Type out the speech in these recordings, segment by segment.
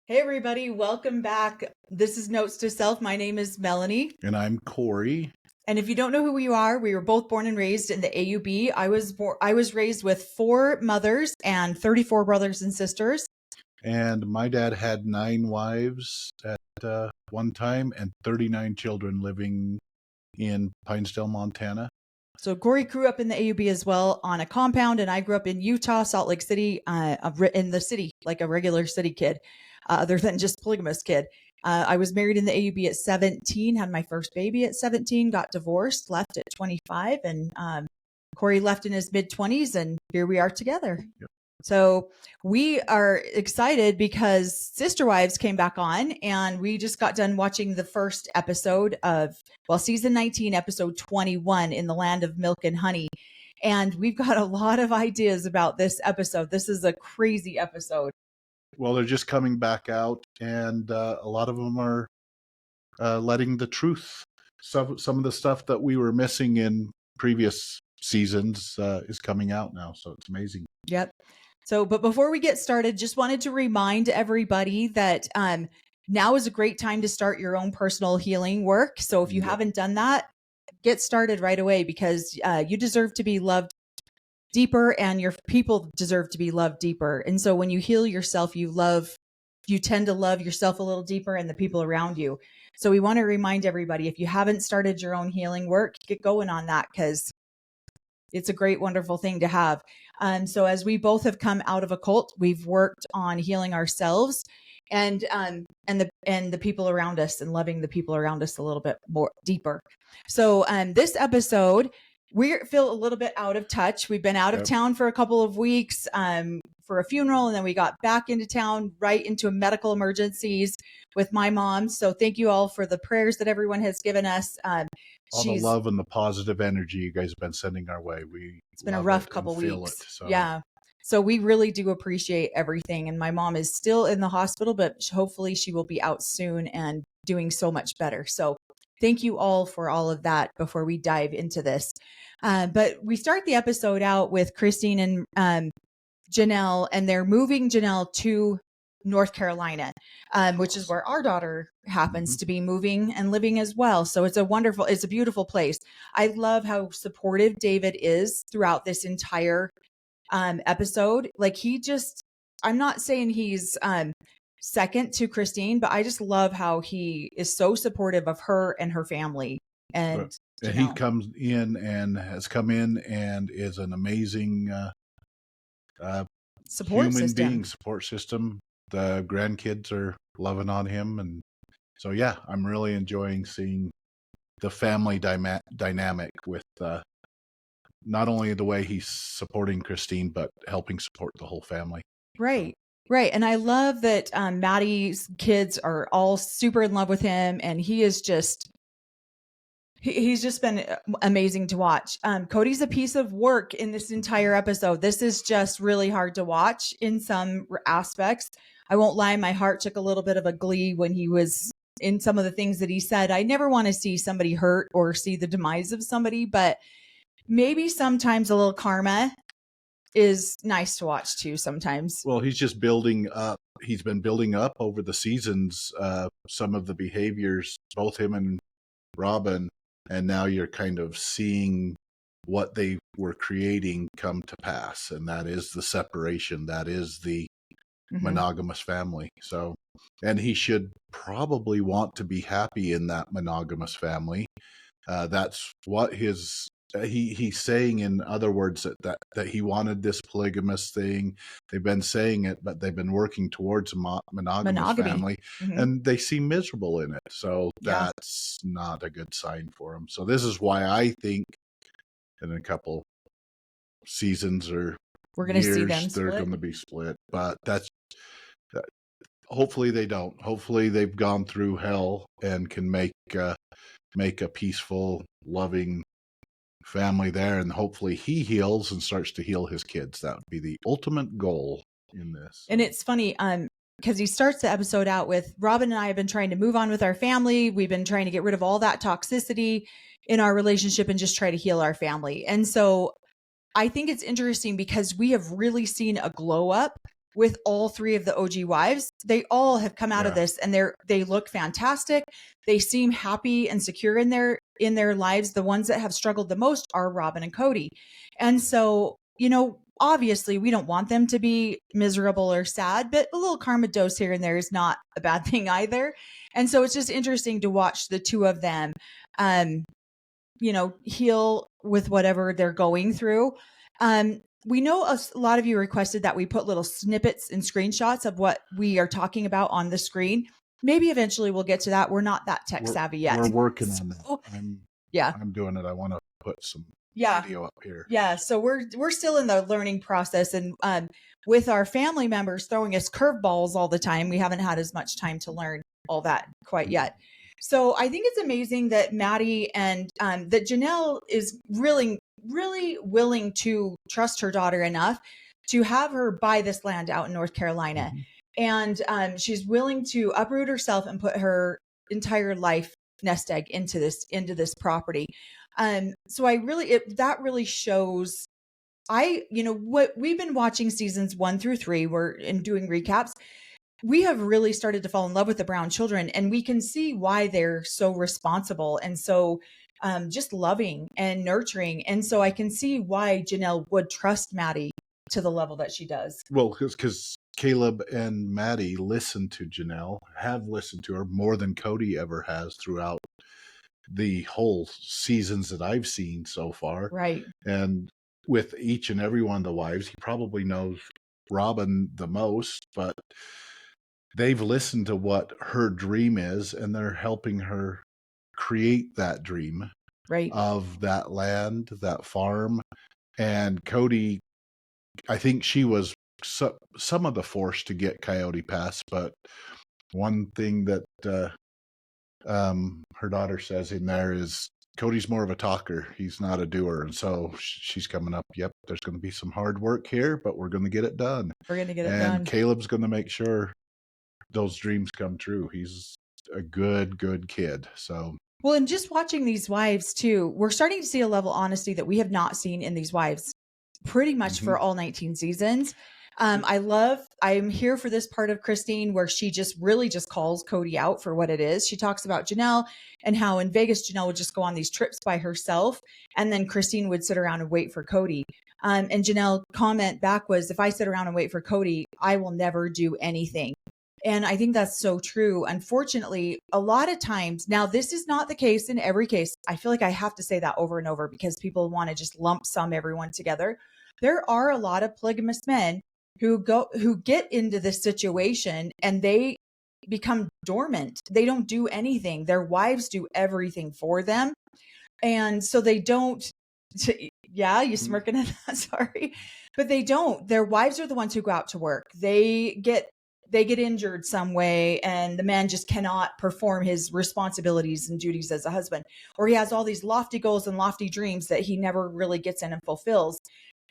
Hey everybody, welcome back. This is Notes to Self. My name is Melanie. And I'm Cory. And if you don't know who we are, we were both born and raised in the AUB. I was raised with 4 mothers and 34 brothers and sisters. And my dad had 9 wives at one time and 39 children living in Pinesdale, Montana. So Cory grew up in the AUB as well on a compound, and I grew up in Utah, Salt Lake City, in the city, like a regular city kid, other than just polygamous kid. I was married in the AUB at 17, had my first baby at 17, got divorced, left at 25, and Cory left in his mid-20s, and here we are together. Yep. So we are excited because Sister Wives came back on, and we just got done watching the first episode of, season 19, episode 21, In the Land of Milk and Honey. And we've got a lot of ideas about this episode. This is a crazy episode. Well, they're just coming back out, and a lot of them are letting the truth. Some of the stuff that we were missing in previous seasons is coming out now, so it's amazing. Yep. So, but before we get started, just wanted to remind everybody that now is a great time to start your own personal healing work. So if you haven't done that, get started right away, because you deserve to be loved deeper, and your people deserve to be loved deeper. And so when you heal yourself, you tend to love yourself a little deeper and the people around you. So we want to remind everybody, if you haven't started your own healing work, get going on that, because it's a great, wonderful thing to have. So as we both have come out of a cult, we've worked on healing ourselves and the people around us, and loving the people around us a little bit more deeper. So this episode, we feel a little bit out of touch. We've been out of town for a couple of weeks for a funeral, and then we got back into town right into medical emergencies with my mom. So thank you all for the prayers that everyone has given us. All the love and the positive energy you guys have been sending our way. It's been a rough couple weeks. Yeah. So we really do appreciate everything. And my mom is still in the hospital, but hopefully she will be out soon and doing so much better. So thank you all for all of that before we dive into this. But we start the episode out with Christine and Janelle, and they're moving Janelle to North Carolina, which is where our daughter happens to be moving and living as well. So it's a beautiful place. I love how supportive David is throughout this entire episode. Like, I'm not saying he's second to Christine, but I just love how he is so supportive of her and her family. And he comes in and has come in and is an amazing support system. The grandkids are loving on him. And so, yeah, I'm really enjoying seeing the family dynamic with not only the way he's supporting Christine, but helping support the whole family. Right. Right. And I love that Maddie's kids are all super in love with him. And he is he's just been amazing to watch. Cody's a piece of work in this entire episode. This is just really hard to watch in some aspects. I won't lie, my heart took a little bit of a glee when he was in some of the things that he said. I never want to see somebody hurt or see the demise of somebody, but maybe sometimes a little karma is nice to watch too sometimes. Well, he's just building up. He's been building up over the seasons some of the behaviors, both him and Robin, and now you're kind of seeing what they were creating come to pass, and that is the separation. That is the monogamous family. So, and he should probably want to be happy in that monogamous family. That's what he's saying, in other words, that he wanted this polygamous thing. They've been saying it, but they've been working towards a monogamous family, and they seem miserable in it. So that's not a good sign for them. So this is why I think in a couple seasons or we're going to see them they're going to be split. But hopefully they don't. Hopefully they've gone through hell and can make a peaceful, loving family there, and hopefully he heals and starts to heal his kids. That would be the ultimate goal in this. And it's funny because he starts the episode out with, Robin and I have been trying to move on with our family. We've been trying to get rid of all that toxicity in our relationship and just try to heal our family. And so I think it's interesting because we have really seen a glow up with all three of the OG wives. They all have come out of this, and they look fantastic. They seem happy and secure in their lives. The ones that have struggled the most are Robin and Cody. And so, obviously we don't want them to be miserable or sad, but a little karma dose here and there is not a bad thing either. And so it's just interesting to watch the two of them, heal with whatever they're going through. We know a lot of you requested that we put little snippets and screenshots of what we are talking about on the screen. Maybe eventually we'll get to that. We're not that tech savvy yet. We're working on that. I'm doing it. I want to put some video up here. Yeah. So we're still in the learning process, and with our family members throwing us curveballs all the time, we haven't had as much time to learn all that quite yet. So I think it's amazing that Maddie and that Janelle is really, really willing to trust her daughter enough to have her buy this land out in North Carolina. Mm-hmm. And she's willing to uproot herself and put her entire life nest egg into this property. So that really shows, what we've been watching seasons 1 through 3, we're doing recaps. We have really started to fall in love with the Brown children, and we can see why they're so responsible and so just loving and nurturing. And so I can see why Janelle would trust Maddie to the level that she does. Well, because Caleb and Maddie listen to Janelle, have listened to her more than Cody ever has throughout the whole seasons that I've seen so far. Right. And with each and every one of the wives, he probably knows Robin the most, but they've listened to what her dream is, and they're helping her create that dream, right, of that land, that farm. And Cody, I think she was some of the force to get Coyote Pass, but one thing that her daughter says in there is Cody's more of a talker. He's not a doer. And so she's coming up, yep, there's going to be some hard work here, but we're going to get it done. We're going to get it done. And Caleb's going to make sure those dreams come true. He's a good kid. So, well, and just watching these wives too, we're starting to see a level of honesty that we have not seen in these wives pretty much for all 19 seasons. I'm here for this part of Christine where she just really just calls Cody out for what it is. She talks about Janelle and how in Vegas, Janelle would just go on these trips by herself, and then Christine would sit around and wait for Cody. And Janelle comment back was, if I sit around and wait for Cody, I will never do anything. And I think that's so true. Unfortunately, a lot of times, now this is not the case in every case. I feel like I have to say that over and over because people want to just lump sum everyone together. There are a lot of polygamous men who get into this situation and they become dormant. They don't do anything. Their wives do everything for them. And so they don't, yeah, you smirking at that, sorry. But they don't. Their wives are the ones who go out to work. They get injured some way, and the man just cannot perform his responsibilities and duties as a husband. Or he has all these lofty goals and lofty dreams that he never really gets in and fulfills.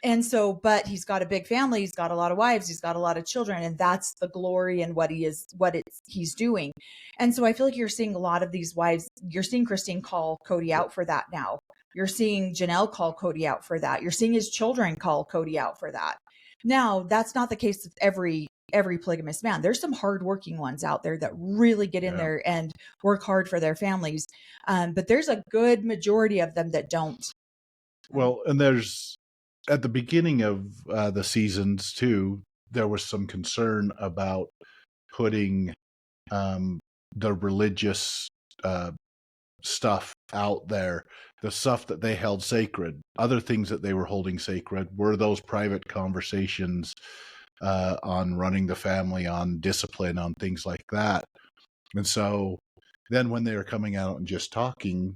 And so, but he's got a big family, he's got a lot of wives, he's got a lot of children, and that's the glory and he's doing. And so I feel like you're seeing a lot of these wives, you're seeing Christine call Cody out for that now. You're seeing Janelle call Cody out for that. You're seeing his children call Cody out for that. Now, that's not the case with every polygamous man. There's some hardworking ones out there that really get in there and work hard for their families. But there's a good majority of them that don't. Well, and there's, at the beginning of the seasons too, there was some concern about putting the religious stuff out there, the stuff that they held sacred. Other things that they were holding sacred were those private conversations on running the family, on discipline, on things like that. And so then when they were coming out and just talking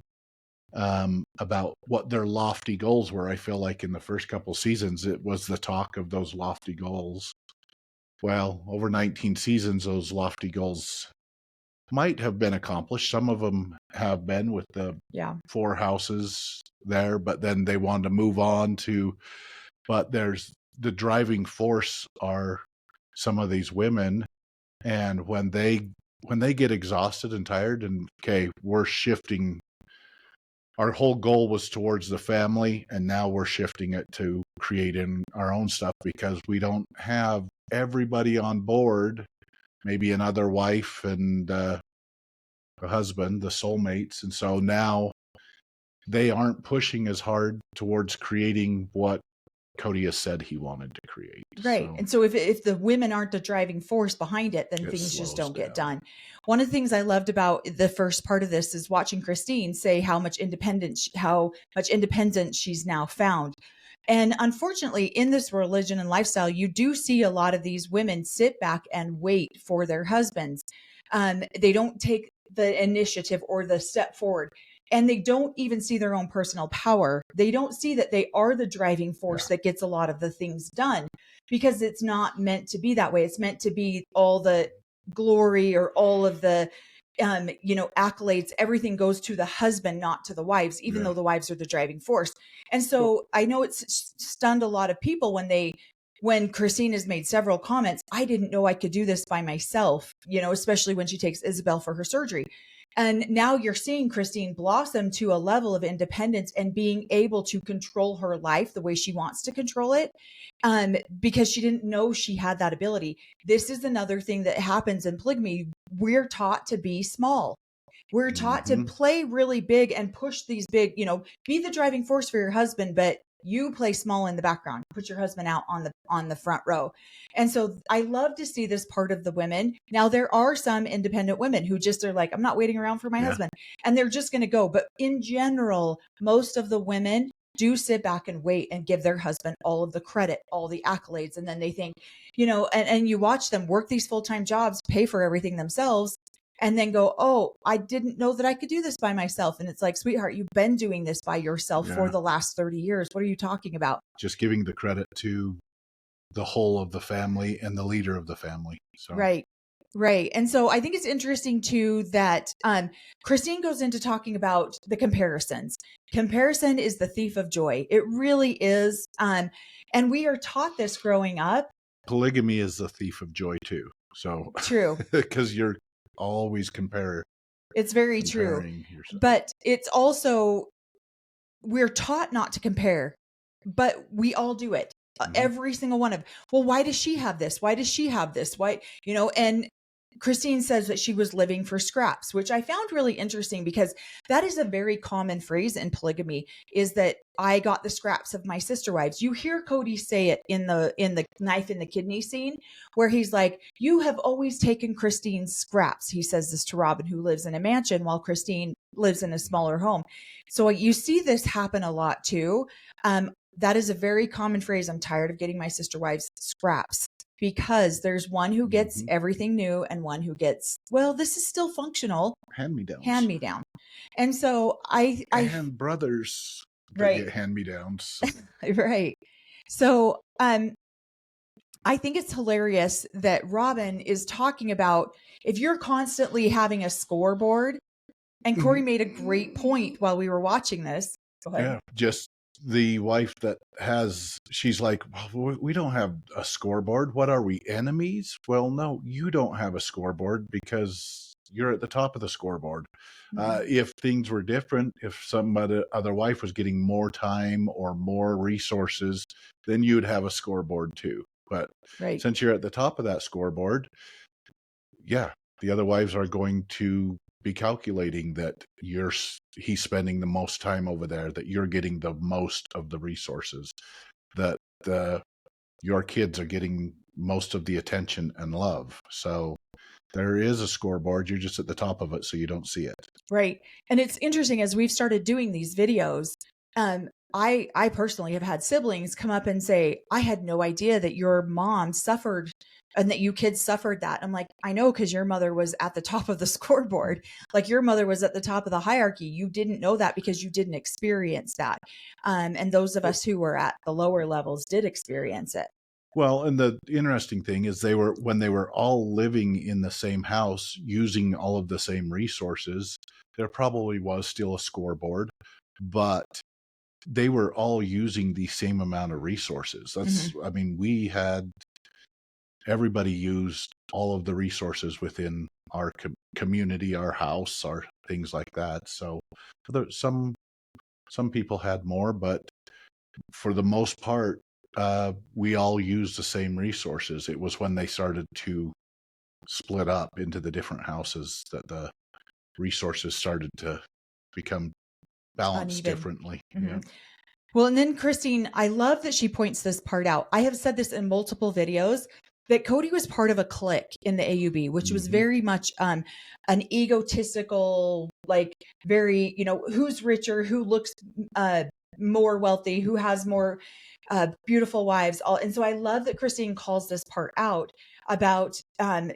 about what their lofty goals were, I feel like in the first couple seasons, it was the talk of those lofty goals. Well, over 19 seasons, those lofty goals might have been accomplished. Some of them have been with the 4 houses there, but then they wanted to move on to, but there's the driving force are some of these women. And when they get exhausted and tired and, okay, we're shifting our whole goal was towards the family, and now we're shifting it to creating our own stuff because we don't have everybody on board, maybe another wife and a husband, the soulmates. And so now they aren't pushing as hard towards creating what Cody has said he wanted to create. Right. So And so if the women aren't the driving force behind it, then it things just slows don't get down. done. One of the things I loved about the first part of this is watching Christine say how much independence she's now found. And unfortunately, in this religion and lifestyle, you do see a lot of these women sit back and wait for their husbands. They don't take the initiative or the step forward. And they don't even see their own personal power. They don't see that they are the driving force that gets a lot of the things done, because it's not meant to be that way. It's meant to be all the glory or all of the accolades, everything goes to the husband, not to the wives, even though the wives are the driving force. And so I know it's stunned a lot of people when Christine has made several comments. I didn't know I could do this by myself, especially when she takes Isabel for her surgery. And now you're seeing Christine blossom to a level of independence and being able to control her life the way she wants to control it, because she didn't know she had that ability. This is another thing that happens in polygamy. We're taught to be small. We're taught to play really big and push these big, be the driving force for your husband, but you play small in the background, put your husband out on the front row. And so I love to see this part of the women. Now, there are some independent women who just are like, I'm not waiting around for my husband, and they're just going to go. But in general, most of the women do sit back and wait and give their husband all of the credit, all the accolades. And then they think, and you watch them work these full-time jobs, pay for everything themselves, and then go, oh, I didn't know that I could do this by myself. And it's like, sweetheart, you've been doing this by yourself for the last 30 years. What are you talking about? Just giving the credit to the whole of the family and the leader of the family. So Right. And so I think it's interesting too that Christine goes into talking about the comparisons. Comparison is the thief of joy. It really is. And we are taught this growing up. Polygamy is the thief of joy too. So true. Because you're always It's very true. Yourself. But it's also, we're taught not to compare, but we all do it. Every single one of, well, why does she have this? Why does she have this? Why, and Christine says that she was living for scraps, which I found really interesting because that is a very common phrase in polygamy, is that I got the scraps of my sister wives. You hear Cody say it in the knife in the kidney scene where he's like, you have always taken Christine's scraps. He says this to Robin, who lives in a mansion while Christine lives in a smaller home. So you see this happen a lot too. That is a very common phrase. I'm tired of getting my sister wives scraps, because there's one who gets everything new and one who gets, well, this is still functional. Hand me down. And so and brothers get hand me downs. Right. So I think it's hilarious that Robin is talking about, if you're constantly having a scoreboard, and Cory made a great point while we were watching this. Go ahead. Yeah, just the wife that she's like, well, we don't have a scoreboard. What are we, enemies? Well, no, you don't have a scoreboard because you're at the top of the scoreboard. If things were different, if some other wife was getting more time or more resources, then you'd have a scoreboard too. But since you're at the top of that scoreboard, the other wives are going to be calculating that he's spending the most time over there, that you're getting the most of the resources, that your kids are getting most of the attention and love. So there is a scoreboard. You're just at the top of it, so you don't see it. Right. And it's interesting, as we've started doing these videos, I personally have had siblings come up and say, I had no idea that your mom suffered and that you kids suffered that. I'm like, I know, because your mother was at the top of the scoreboard. Like, your mother was at the top of the hierarchy. You didn't know that because you didn't experience that. And those of us who were at the lower levels did experience it. Well, and the interesting thing is when they were all living in the same house, using all of the same resources, there probably was still a scoreboard, but they were all using the same amount of resources. I mean, everybody used all of the resources within our community, our house, our things like that. So some Some people had more, but for the most part, we all used the same resources. It was when they started to split up into the different houses that the resources started to become balanced Uneven. differently. Mm-hmm. Yeah. Well, and then Christine, I love that she points this part out. I have said this in multiple videos that Cody was part of a clique in the AUB, which was very much an egotistical, like very, who's richer, who looks more wealthy, who has more beautiful wives. And so I love that Christine calls this part out about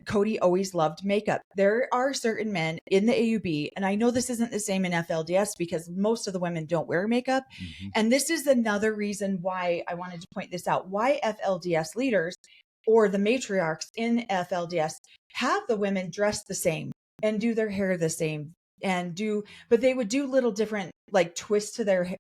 Cody always loved makeup. There are certain men in the AUB, and I know this isn't the same in FLDS because most of the women don't wear makeup. And this is another reason why I wanted to point this out, why FLDS leaders or the matriarchs in FLDS have the women dress the same and do their hair the same but they would do little different like twists to their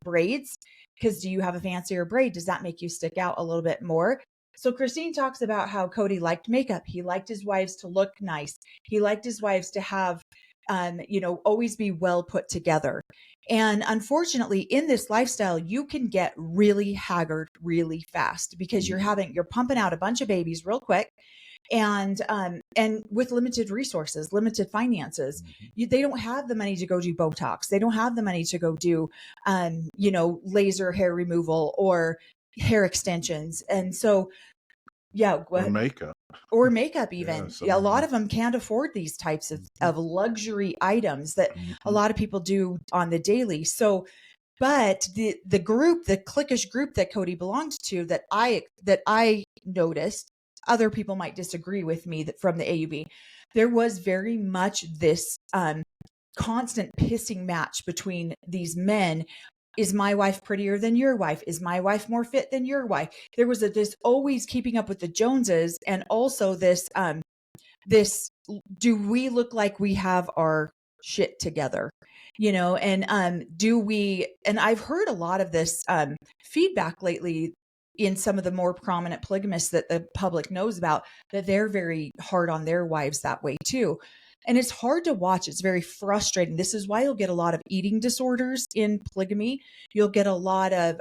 braids. Because do you have a fancier braid? Does that make you stick out a little bit more? So Christine talks about how Cody liked makeup. He liked his wives to look nice. He liked his wives to have, always be well put together. And unfortunately, in this lifestyle, you can get really haggard really fast because you're pumping out a bunch of babies real quick. And with limited resources, limited finances, they don't have the money to go do Botox. They don't have the money to go do, laser hair removal or hair extensions. And so, or makeup even. A lot of them can't afford these types of luxury items that a lot of people do on the daily. So, but the cliquish group that Cody belonged to that I noticed, other people might disagree with me that from the AUB, there was very much this constant pissing match between these men. Is my wife prettier than your wife? Is my wife more fit than your wife? There was this always keeping up with the Joneses, and also this do we look like we have our shit together? And I've heard a lot of this feedback lately in some of the more prominent polygamists that the public knows about, that they're very hard on their wives that way too. And it's hard to watch. It's very frustrating. This is why you'll get a lot of eating disorders in polygamy. You'll get a lot of,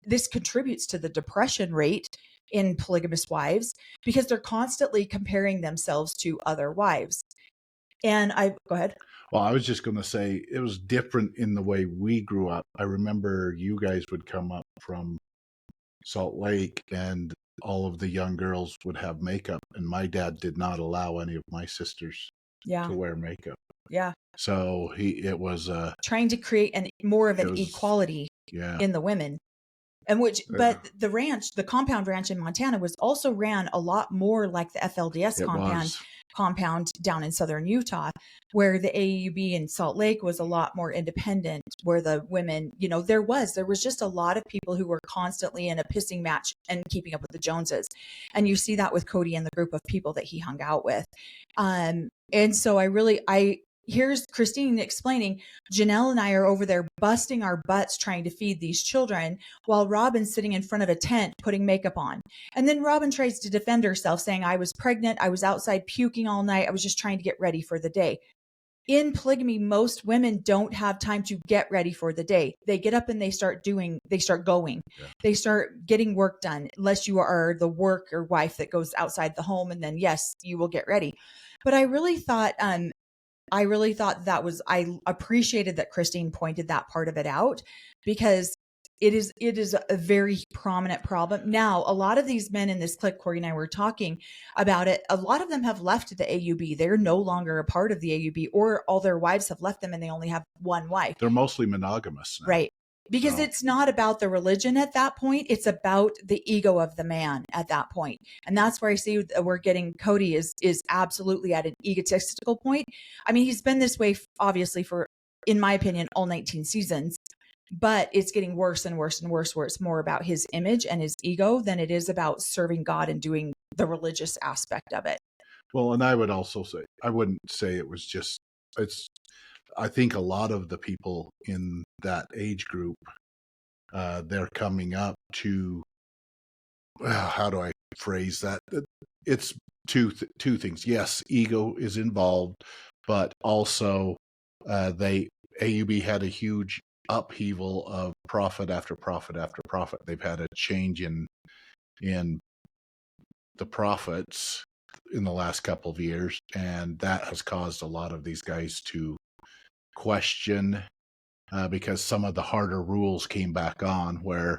this contributes to the depression rate in polygamous wives because they're constantly comparing themselves to other wives. And go ahead. Well, I was just going to say it was different in the way we grew up. I remember you guys would come up from Salt Lake and all of the young girls would have makeup, and my dad did not allow any of my sisters to wear makeup. Yeah. So it was trying to create more of an equality in the women. And but the compound ranch in Montana was also ran a lot more like the FLDS compound down in southern Utah, where the AUB in Salt Lake was a lot more independent, where the women, there was just a lot of people who were constantly in a pissing match and keeping up with the Joneses. And you see that with Cody and the group of people that he hung out with. And so here's Christine explaining, Janelle and I are over there busting our butts trying to feed these children while Robin's sitting in front of a tent putting makeup on. And then Robin tries to defend herself saying, I was pregnant. I was outside puking all night. I was just trying to get ready for the day. In polygamy, most women don't have time to get ready for the day. They get up and they start going. Yeah. They start getting work done, unless you are the work or wife that goes outside the home. And then, yes, you will get ready. But I really thought I appreciated that Christine pointed that part of it out, because it is a very prominent problem. Now, a lot of these men in this clique, Cory and I were talking about it, a lot of them have left the AUB. They're no longer a part of the AUB, or all their wives have left them and they only have one wife. They're mostly monogamous now. Right. Because it's not about the religion at that point. It's about the ego of the man at that point. And that's where I see we're getting Cody is absolutely at an egotistical point. I mean, he's been this way, obviously, for, in my opinion, all 19 seasons. But it's getting worse and worse and worse, where it's more about his image and his ego than it is about serving God and doing the religious aspect of it. Well, and I would also say, I wouldn't say it was just, I think a lot of the people in that age group, they're coming up to, how do I phrase that? It's two things. Yes, ego is involved, but also AUB had a huge upheaval of profit after profit after profit. They've had a change in the profits in the last couple of years, and that has caused a lot of these guys to question, because some of the harder rules came back on, where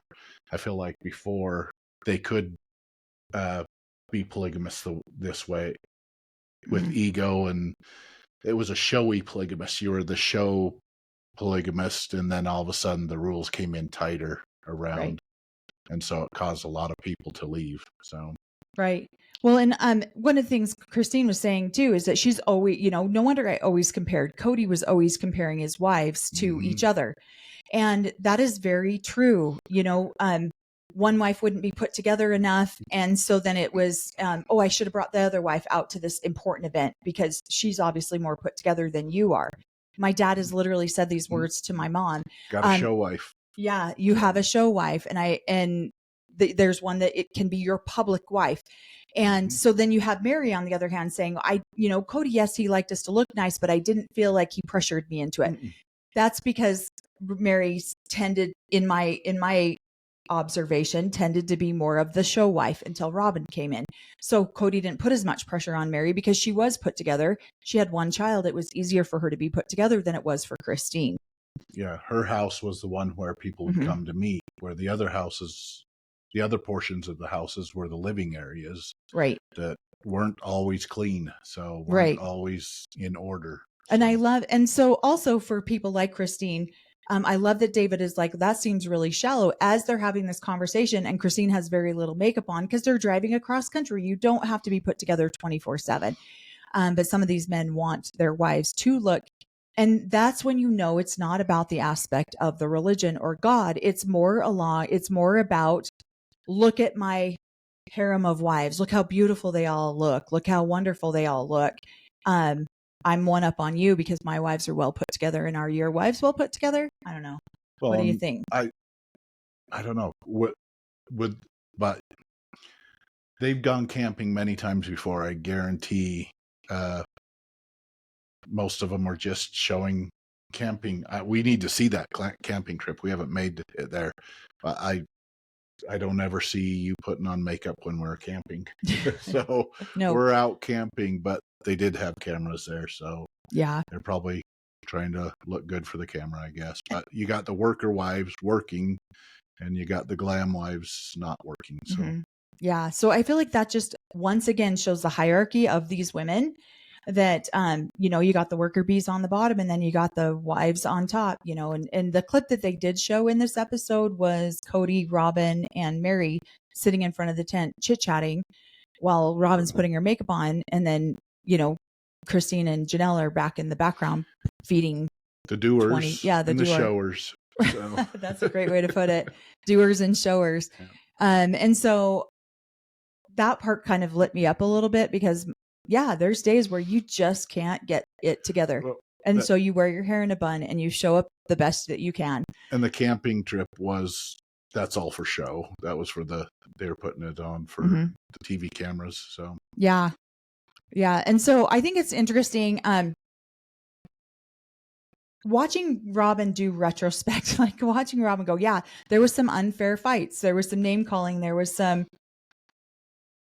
I feel like before they could be polygamous this way with ego, and it was a showy polygamous. You were the show polygamist, and then all of a sudden the rules came in tighter around, Right. and so it caused a lot of people to leave. So Right. Well, and one of the things Christine was saying too is that she's always, no wonder I always compared. Cody was always comparing his wives to each other. And that is very true. One wife wouldn't be put together enough. And so then it was, I should have brought the other wife out to this important event because she's obviously more put together than you are. My dad has literally said these words to my mom. Got a show wife. Yeah, you have a show wife. And there's one that it can be your public wife. And so then you have Mary on the other hand saying, Cody, yes, he liked us to look nice, but I didn't feel like he pressured me into it. That's because Mary tended, in my observation, tended to be more of the show wife until Robin came in. So Cody didn't put as much pressure on Mary because she was put together. She had one child. It was easier for her to be put together than it was for Christine. Yeah, her house was the one where people would come to meet, where the other houses, the other portions of the houses were the living areas. Right. That weren't always clean, so weren't always in order. And so also for people like Christine, I love that David is like, that seems really shallow as they're having this conversation. And Christine has very little makeup on because they're driving across country. You don't have to be put together 24/7. But some of these men want their wives to look. And that's when it's not about the aspect of the religion or God. It's more about, look at my harem of wives. Look how beautiful they all look. Look how wonderful they all look. I'm one up on you because my wives are well put together. And are your wives well put together? I don't know. Well, what do you think? I don't know. But they've gone camping many times before. I guarantee most of them are just showing camping. We need to see that camping trip. We haven't made it there. I don't ever see you putting on makeup when we're camping. So no. We're out camping, but they did have cameras there. So yeah, they're probably trying to look good for the camera, I guess. But you got the worker wives working and you got the glam wives not working. So yeah. So I feel like that just once again shows the hierarchy of these women, that, you got the worker bees on the bottom and then you got the wives on top, and the clip that they did show in this episode was Cody, Robin, and Mary sitting in front of the tent chit-chatting while Robin's putting her makeup on. And then, Christine and Janelle are back in the background feeding the doers, the showers. So. That's a great way to put it. Doers and showers. Yeah. And so that part kind of lit me up a little bit because there's days where you just can't get it together. Well, and so you wear your hair in a bun and you show up the best that you can. And the camping trip that's all for show. That was they were putting it on for the TV cameras. So yeah. And so I think it's interesting, watching Robin do retrospect, like watching Robin go, there was some unfair fights. There was some name calling. There was some,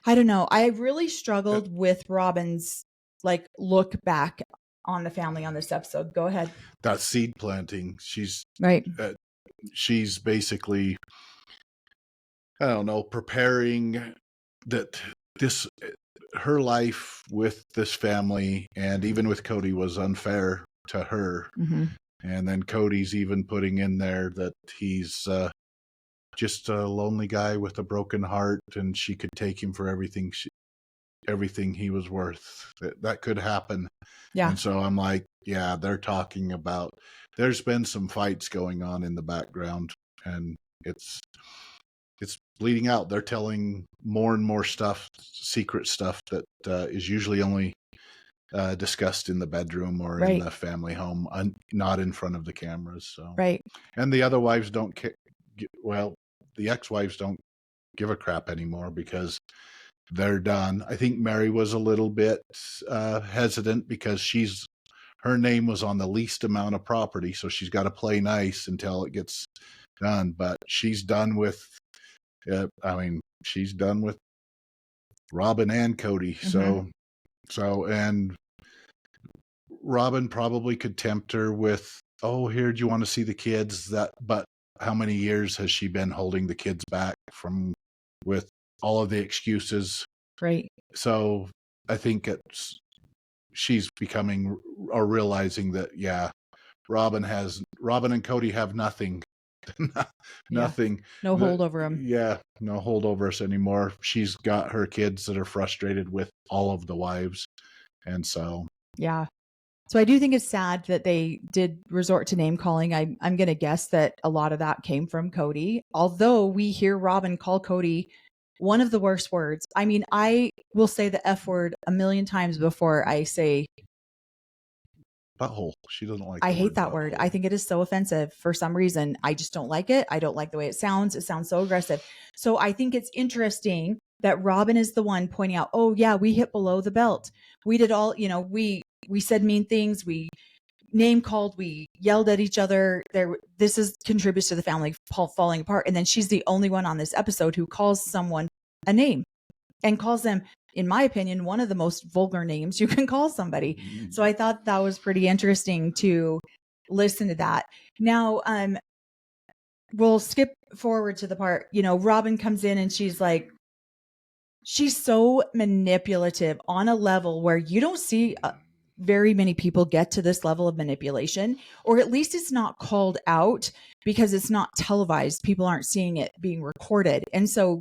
I don't know. I really struggled with Robin's look back on the family on this episode. Go ahead. That seed planting. She's right. She's basically, I don't know, preparing that her life with this family and even with Cody was unfair to her. And then Cody's even putting in there that he's just a lonely guy with a broken heart, and she could take him for everything he was worth. That could happen. Yeah. And so I'm like, they're talking about, there's been some fights going on in the background, and it's bleeding out. They're telling more and more stuff, secret stuff that is usually only discussed in the bedroom or in the family home, not in front of the cameras. So and the other wives don't the ex-wives don't give a crap anymore because they're done. I think Mary was a little bit hesitant because her name was on the least amount of property, so she's got to play nice until it gets done. But she's done with, she's done with Robin and Cody. Mm-hmm. And Robin probably could tempt her with, oh, here, do you want to see the kids? But how many years has she been holding the kids back from, with all of the excuses? Right. So I think she's becoming or realizing that, yeah, Robin and Cody have nothing. Nothing. No hold over them. Yeah, no hold over us anymore. She's got her kids that are frustrated with all of the wives. And so. Yeah. So I do think it's sad that they did resort to name calling. I'm going to guess that a lot of that came from Cody, although we hear Robin call Cody one of the worst words. I mean, I will say the F word a million times before I say butthole. She doesn't like I the hate that word. I think it is so offensive for some reason. I just don't like it. I don't like the way it sounds. It sounds so aggressive. So I think it's interesting that Robin is the one pointing out, oh yeah, we hit below the belt. We did all, we said mean things. We name called, we yelled at each other. This contributes to the family falling apart. And then she's the only one on this episode who calls someone a name and calls them, in my opinion, one of the most vulgar names you can call somebody. So I thought that was pretty interesting to listen to that. Now, we'll skip forward to the part, Robin comes in and she's so manipulative on a level where you don't see very many people get to this level of manipulation, or at least it's not called out because it's not televised. People aren't seeing it being recorded. And so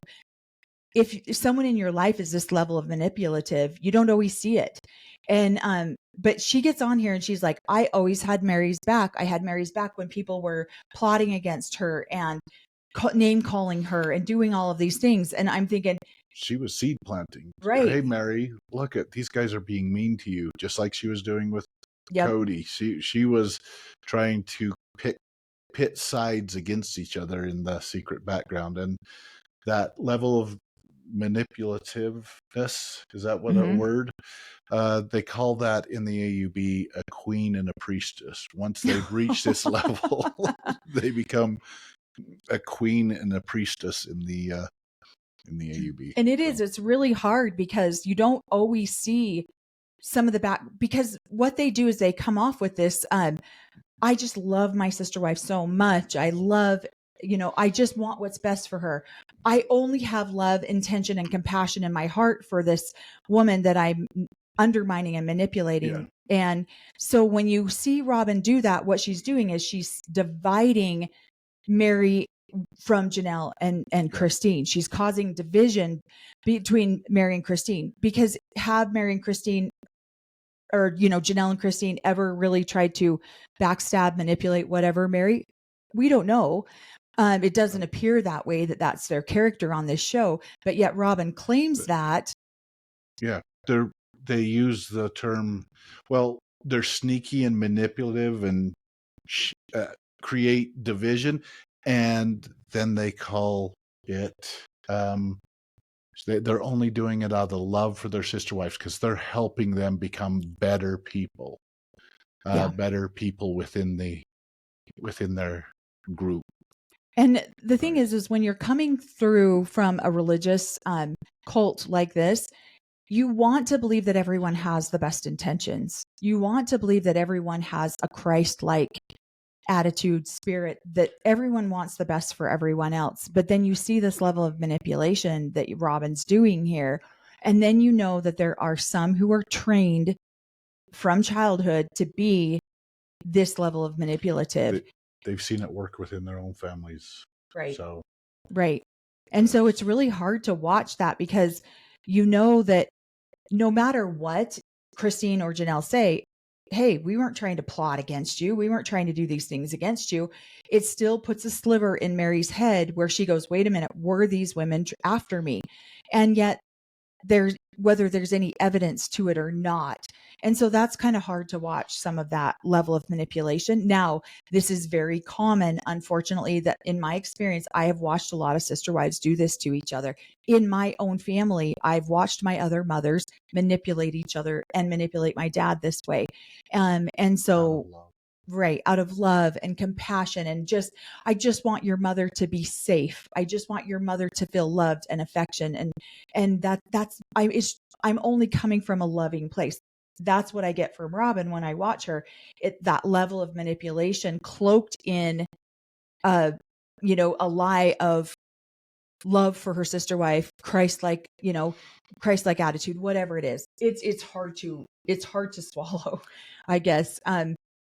if someone in your life is this level of manipulative, you don't always see it. And, but she gets on here and she's like, I always had Mary's back. I had Mary's back when people were plotting against her and name calling her and doing all of these things. And I'm thinking, she was seed planting. Right. Hey, Mary, look at these guys are being mean to you, just like she was doing with Cody. She was trying to pit sides against each other in the secret background. And that level of manipulativeness, is that what a word? They call that in the AUB a queen and a priestess. Once they've reached this level, they become a queen and a priestess in the AUB. And it's really hard because you don't always see some of the back, because what they do is they come off with this, I just love my sister wife so much. I love, I just want what's best for her. I only have love, intention, and compassion in my heart for this woman that I'm undermining and manipulating. Yeah. And so when you see Robin do that, what she's doing is she's dividing Mary from Janelle and Christine. She's causing division between Mary and Christine, because have Mary and Christine, or Janelle and Christine, ever really tried to backstab, manipulate, whatever Mary? We don't know. It doesn't appear that way, that's their character on this show, but yet Robin claims that. Yeah, they use the term, well, they're sneaky and manipulative and create division. And then they call it, they're only doing it out of the love for their sister wives, because they're helping them become better people, better people within their group. And the thing is when you're coming through from a religious cult like this, you want to believe that everyone has the best intentions. You want to believe that everyone has a Christ-like attitude, spirit, that everyone wants the best for everyone else. But then you see this level of manipulation that Robin's doing here. And then you know that there are some who are trained from childhood to be this level of manipulative. They've seen it work within their own families. Right. So. Right. And so it's really hard to watch that, because you know that no matter what Christine or Janelle say, hey, we weren't trying to plot against you. We weren't trying to do these things against you. It still puts a sliver in Mary's head where she goes, wait a minute, were these women after me? And yet whether there's any evidence to it or not, And so that's kind of hard to watch, some of that level of manipulation. Now, this is very common, unfortunately, that in my experience, I have watched a lot of sister wives do this to each other. In my own family, I've watched my other mothers manipulate each other and manipulate my dad this way. And so, right, out of love and compassion, and just, I just want your mother to be safe. I just want your mother to feel loved and affection. And I'm only coming from a loving place. That's what I get from Robin when I watch her. That level of manipulation cloaked in a lie of love for her sister wife, Christ-like attitude, whatever it is. It's hard to swallow, I guess.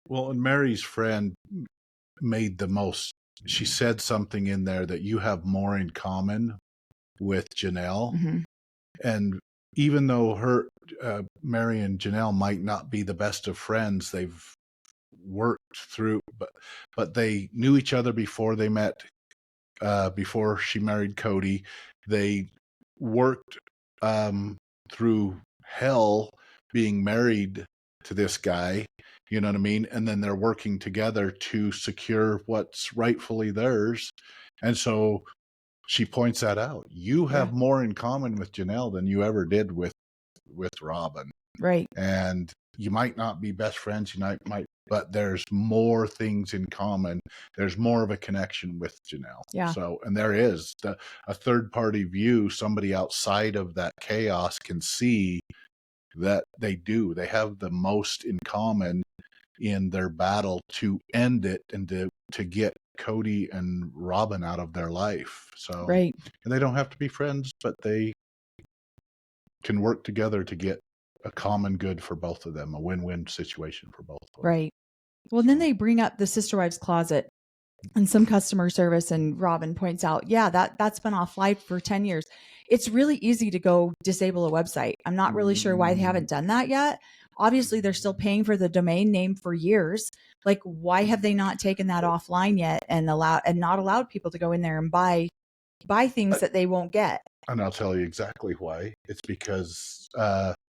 Well, and Mary's friend made the most. She said something in there that you have more in common with Janelle. Mm-hmm. And even though Mary and Janelle might not be the best of friends, they've worked through, but they knew each other before they met, before she married Cody. They worked through hell being married to this guy, you know what I mean? And then they're working together to secure what's rightfully theirs. And so she points that out. You have more in common with Janelle than you ever did with Robin. Right. And you might not be best friends, but there's more things in common. There's more of a connection with Janelle. Yeah. So, and there is a third party view, somebody outside of that chaos can see that they have the most in common in their battle to end it and to get Cody and Robin out of their life. So, right. And they don't have to be friends, but they can work together to get a common good for both of them, a win-win situation for both of them. Right. Well, then they bring up the sister wives closet and some customer service, and Robin points out, that's been offline for 10 years. It's really easy to go disable a website. I'm not really sure why they haven't done that yet. Obviously, they're still paying for the domain name for years. Like, why have they not taken that offline yet and not allowed people to go in there and buy things that they won't get? And I'll tell you exactly why. It's because,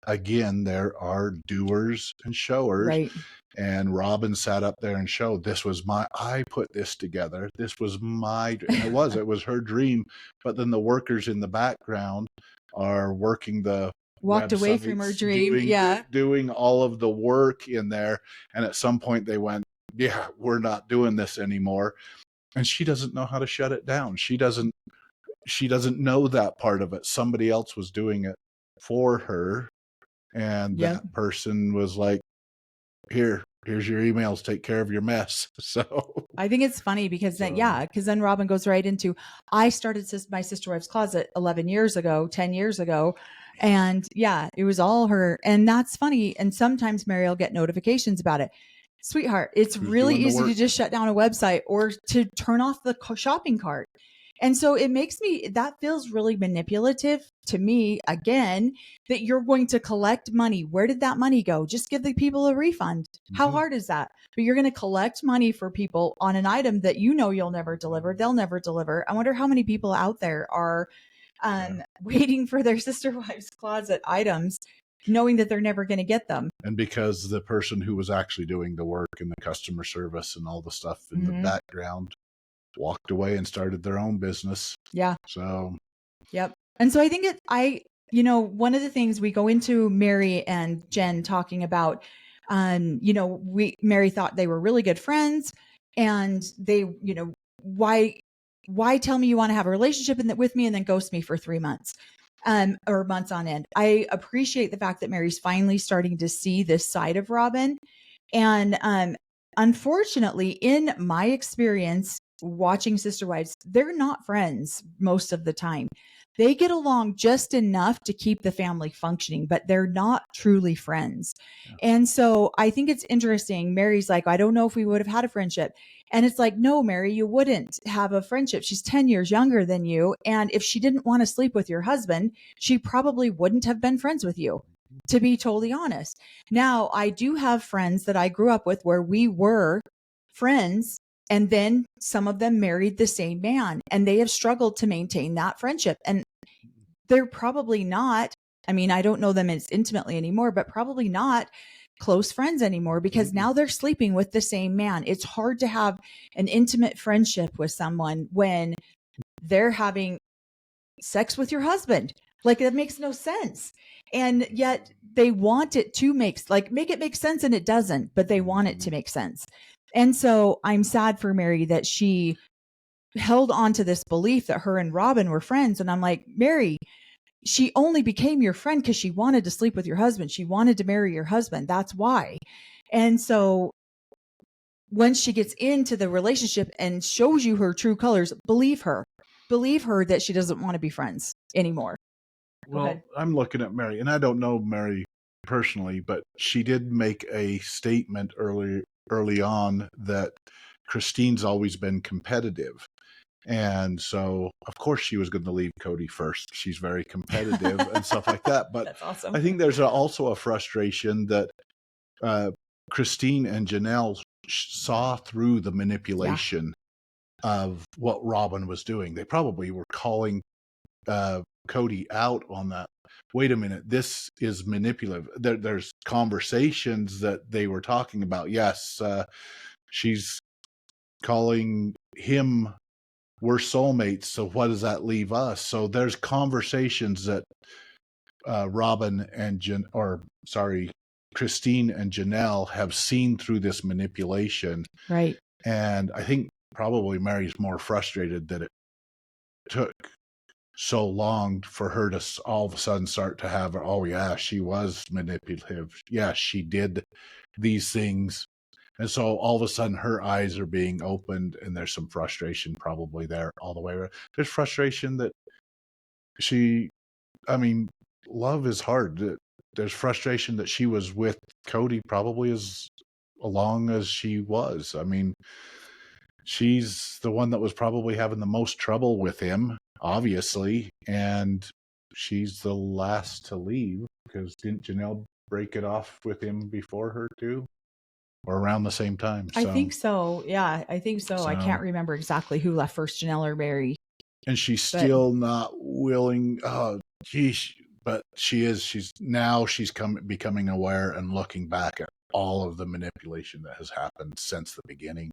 again, there are doers and showers. Right. And Robin sat up there and showed, I put this together. This was and it was her dream. But then the workers in the background are working walked away from her dream. Doing all of the work in there. And at some point they went, we're not doing this anymore. And she doesn't know how to shut it down. She doesn't know that part of it. Somebody else was doing it for her. And that person was like, here's your emails, take care of your mess. So I think it's funny because then Robin goes right into, I started my sister wife's closet 10 years ago. And it was all her. And that's funny. And sometimes Mary will get notifications about it. Sweetheart, it's really easy to just shut down a website or to turn off the shopping cart. And so that feels really manipulative to me, again, that you're going to collect money. Where did that money go? Just give the people a refund. How hard is that? But you're going to collect money for people on an item that you'll never deliver. They'll never deliver. I wonder how many people out there are waiting for their sister wives' closet items, knowing that they're never going to get them. And because the person who was actually doing the work and the customer service and all the stuff in the background walked away and started their own business. Yeah. So. Yep. And so I think one of the things we go into Mary and Jen talking about, Mary thought they were really good friends, and they, why tell me you want to have a relationship with me and then ghost me for 3 months, or months on end. I appreciate the fact that Mary's finally starting to see this side of Robin. And, unfortunately, in my experience, watching sister wives, they're not friends most of the time. They get along just enough to keep the family functioning, but they're not truly friends. Yeah. And so I think it's interesting. Mary's like, I don't know if we would have had a friendship. And it's like, no, Mary, you wouldn't have a friendship. She's 10 years younger than you. And if she didn't want to sleep with your husband, she probably wouldn't have been friends with you, to be totally honest. Now, I do have friends that I grew up with where we were friends, and then some of them married the same man, and they have struggled to maintain that friendship. And they're probably not, I don't know them as intimately anymore, but probably not close friends anymore because now they're sleeping with the same man. It's hard to have an intimate friendship with someone when they're having sex with your husband. Like, that makes no sense. And yet they want it to make it make sense, and it doesn't, but they want it to make sense. And so I'm sad for Mary that she held on to this belief that her and Robin were friends. And I'm like, Mary, she only became your friend because she wanted to sleep with your husband. She wanted to marry your husband. That's why. And so once she gets into the relationship and shows you her true colors, believe her. Believe her that she doesn't want to be friends anymore. Well, I'm looking at Mary, and I don't know Mary personally, but she did make a statement early on that Christine's always been competitive. And so, of course, she was going to leave Cody first. She's very competitive and stuff like that. But that's awesome. I think there's also a frustration that Christine and Janelle saw through the manipulation of what Robin was doing. They probably were calling Cody out on that. Wait a minute, this is manipulative. There's conversations that they were talking about. Yes, she's calling him, we're soulmates, so what does that leave us? So there's conversations that Robin and Christine and Janelle have seen through this manipulation. Right. And I think probably Mary's more frustrated that it took so long for her to all of a sudden start to have, oh yeah, she was manipulative. Yeah, she did these things. And so all of a sudden her eyes are being opened, and there's some frustration probably there all the way around. There's frustration that love is hard. There's frustration that she was with Cody probably as long as she was. I mean, she's the one that was probably having the most trouble with him, obviously, and she's the last to leave, because didn't Janelle break it off with him before her too? Or around the same time? I think so. Yeah, I think so. I can't remember exactly who left first, Janelle or Mary. And she's still not willing. Oh, geez. But she's becoming aware and looking back at all of the manipulation that has happened since the beginning.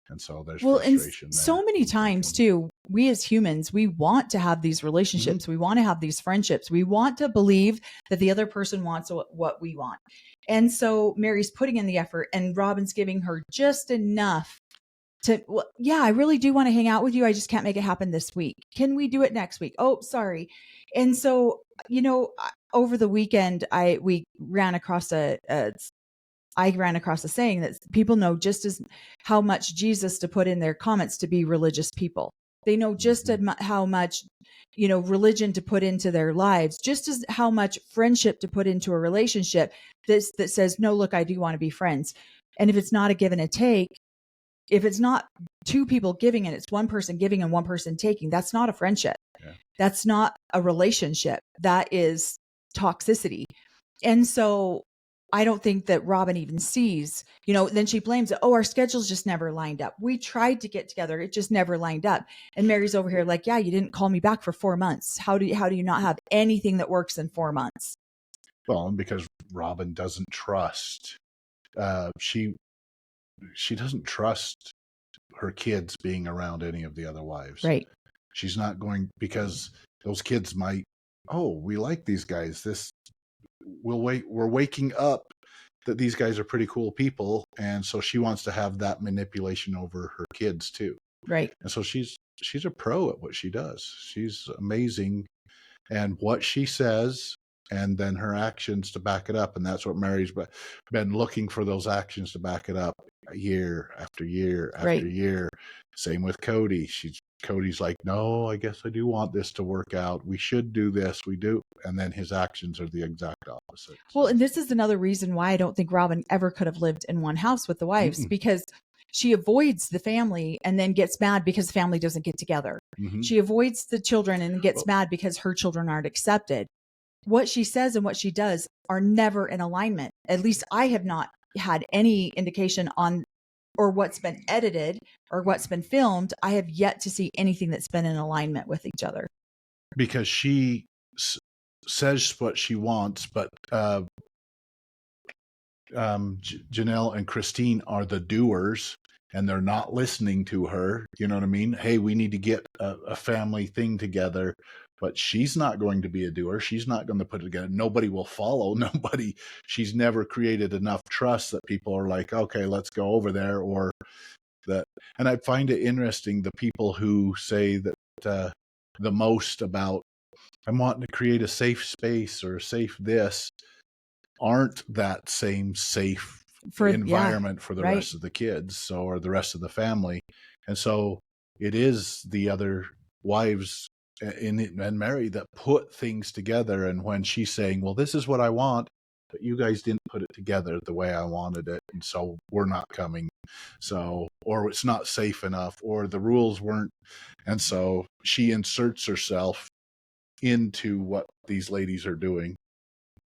And so there's frustration and there. So many times too, we as humans, we want to have these relationships. We want to have these friendships. We want to believe that the other person wants what we want. And so Mary's putting in the effort, and Robin's giving her just enough to, well, yeah, I really do want to hang out with you. I just can't make it happen this week. Can we do it next week? Oh, sorry. And so, over the weekend, I ran across a saying that people know just as how much Jesus to put in their comments to be religious people. They know just how much, religion to put into their lives, just as how much friendship to put into a relationship that says, no, look, I do want to be friends. And if it's not a give and a take, if it's not two people giving and it's one person giving and one person taking, that's not a friendship. Yeah. That's not a relationship. That is toxicity. And so I don't think that Robin even sees, then she blames it. Oh, our schedules just never lined up. We tried to get together. It just never lined up. And Mary's over here like, yeah, you didn't call me back for 4 months. How do you not have anything that works in 4 months? Well, because Robin doesn't trust, she doesn't trust her kids being around any of the other wives. Right. She's not going, because those kids might, oh, we like these guys. We're waking up that these guys are pretty cool people. And so she wants to have that manipulation over her kids too. Right. And so she's a pro at what she does. She's amazing. And what she says, and then her actions to back it up. And that's what Mary's been looking for, those actions to back it up year after year after year. Same with Cody. Cody's like, no, I guess I do want this to work out. We should do this. We do. And then his actions are the exact opposite. Well, and this is another reason why I don't think Robin ever could have lived in one house with the wives, because she avoids the family and then gets mad because the family doesn't get together. She avoids the children and gets mad because her children aren't accepted. What she says and what she does are never in alignment. At least I have not had any indication on, or what's been edited or what's been filmed. I have yet to see anything that's been in alignment with each other. Because she says what she wants, but Janelle and Christine are the doers, and they're not listening to her. You know what I mean? Hey, we need to get a family thing together, but she's not going to be a doer. She's not going to put it together. Nobody will follow. Nobody. She's never created enough trust that people are like, okay, let's go over there, or that. And I find it interesting, the people who say that the most about, I'm wanting to create a safe space or a safe this, aren't that same safe environment for the rest of the kids, so, or the rest of the family. And so it is the other wives and Mary that put things together. And when she's saying, well, this is what I want, but you guys didn't put it together the way I wanted it, and so we're not coming. So, or it's not safe enough, or the rules weren't. And so she inserts herself into what these ladies are doing.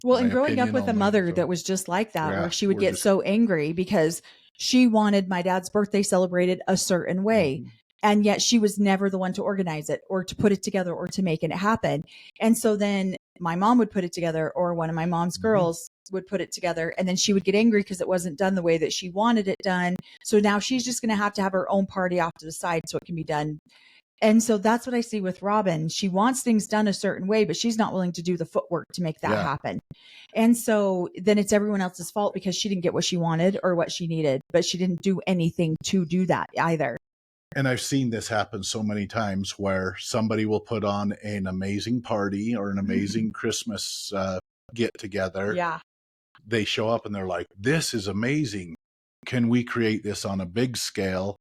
Well, and growing up with a mother that was just like that, where she would get so angry because she wanted my dad's birthday celebrated a certain way. Mm-hmm. And yet she was never the one to organize it or to put it together or to make it happen. And so then my mom would put it together, or one of my mom's girls would put it together. And then she would get angry because it wasn't done the way that she wanted it done. So now she's just going to have her own party off to the side so it can be done. And so that's what I see with Robin. She wants things done a certain way, but she's not willing to do the footwork to make that happen. And so then it's everyone else's fault because she didn't get what she wanted or what she needed, but she didn't do anything to do that either. And I've seen this happen so many times where somebody will put on an amazing party or an amazing Christmas get together. Yeah. They show up and they're like, this is amazing. Can we create this on a big scale?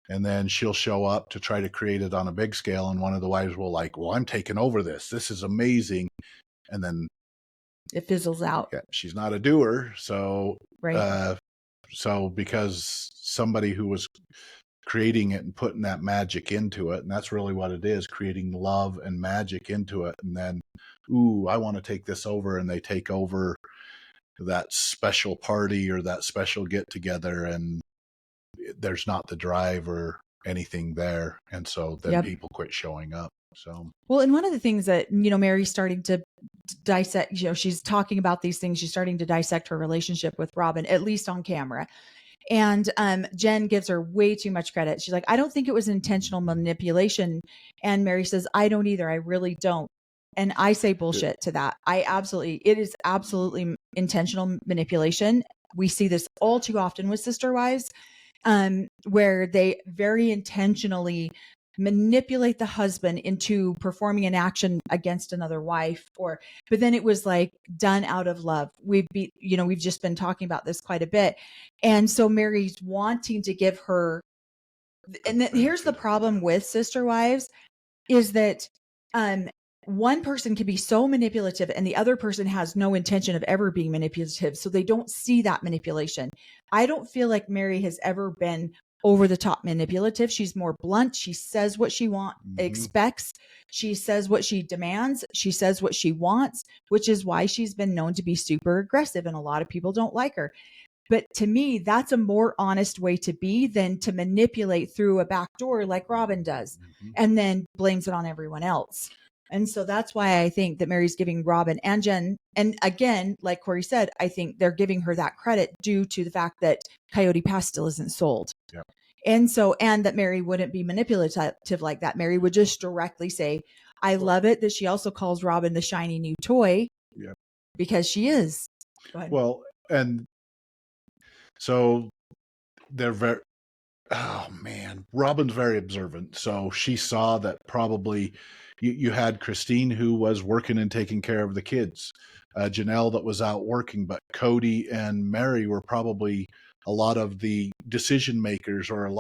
And then she'll show up to try to create it on a big scale. And one of the wives will like, well, I'm taking over this. This is amazing. And then it fizzles out. Yeah, she's not a doer. So, so because somebody who was creating it and putting that magic into it, and that's really what it is, creating love and magic into it. And then, ooh, I want to take this over. And they take over that special party or that special get together, and there's not the drive or anything there. And so then people quit showing up. So, well, and one of the things that, Mary's starting to dissect, she's talking about these things. She's starting to dissect her relationship with Robin, at least on camera. And Jen gives her way too much credit. She's like, I don't think it was intentional manipulation. And Mary says, I don't either. I really don't. And I say bullshit to that. It is absolutely intentional manipulation. We see this all too often with sister wives, where they very intentionally manipulate the husband into performing an action against another wife, but then it was like done out of love. We've just been talking about this quite a bit. And so Mary's wanting to give her, and here's the problem with sister wives is that, one person can be so manipulative and the other person has no intention of ever being manipulative. So they don't see that manipulation. I don't feel like Mary has ever been over the top manipulative. She's more blunt. She says what she expects. She says what she demands. She says what she wants, which is why she's been known to be super aggressive. And a lot of people don't like her. But to me, that's a more honest way to be than to manipulate through a back door like Robin does, and then blames it on everyone else. And so that's why I think that Mary's giving Robin and Jen, and again, like Cory said, I think they're giving her that credit due to the fact that Coyote Pass still isn't sold. Yep. And so, and that Mary wouldn't be manipulative like that. Mary would just directly say, I love it that she also calls Robin the shiny new toy. Yep. Because she is. Go ahead. Well, and so they're very, oh man, Robin's very observant. So she saw that probably you had Christine who was working and taking care of the kids, Janelle that was out working, but Cody and Mary were probably a lot of the decision makers, or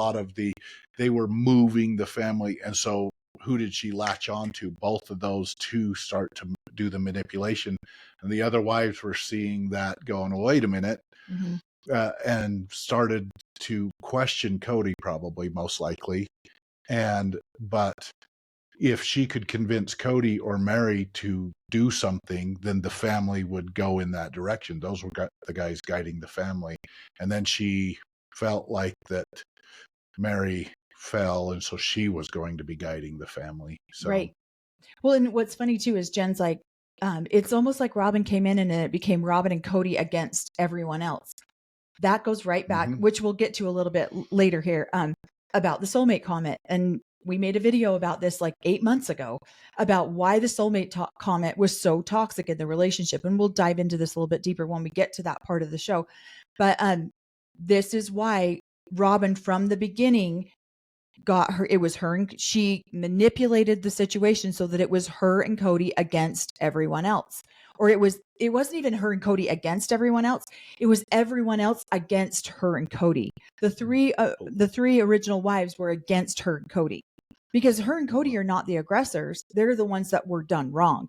they were moving the family. And so who did she latch on to? Both of those two start to do the manipulation. And the other wives were seeing that going, wait a minute. And started to question Cody, probably most likely. But if she could convince Cody or Mary to do something, then the family would go in that direction. Those were the guys guiding the family. And then she felt like that Mary fell, and so she was going to be guiding the family. So. Right. Well, and what's funny too is Jen's like, it's almost like Robin came in and it became Robin and Cody against everyone else. that goes right back, which we'll get to a little bit later here, about the soulmate comment. And we made a video about this like 8 months ago about why the soulmate comment was so toxic in the relationship. And we'll dive into this a little bit deeper when we get to that part of the show. But this is why Robin from the beginning got her, it was her, and she manipulated the situation so that it was her and Cody against everyone else. Or it wasn't even her and Cody against everyone else. It was everyone else against her and Cody. The three original wives were against her and Cody because her and Cody are not the aggressors. They're the ones that were done wrong.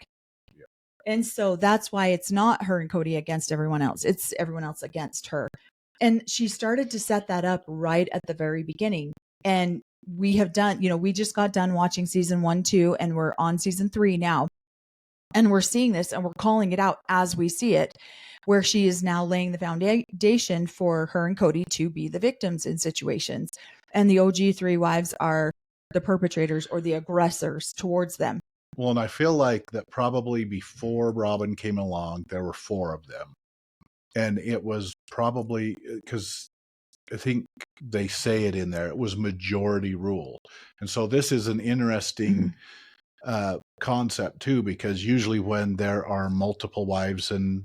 And so that's why it's not her and Cody against everyone else. It's everyone else against her. And she started to set that up right at the very beginning. And we have done, we just got done watching season 1, 2, and we're on season 3 now. And we're seeing this and we're calling it out as we see it, where she is now laying the foundation for her and Cody to be the victims in situations. And the OG 3 wives are the perpetrators or the aggressors towards them. Well, and I feel like that probably before Robin came along, there were 4 of them. And it was probably because I think they say it in there, it was majority rule. And so this is an interesting concept too, because usually when there are multiple wives and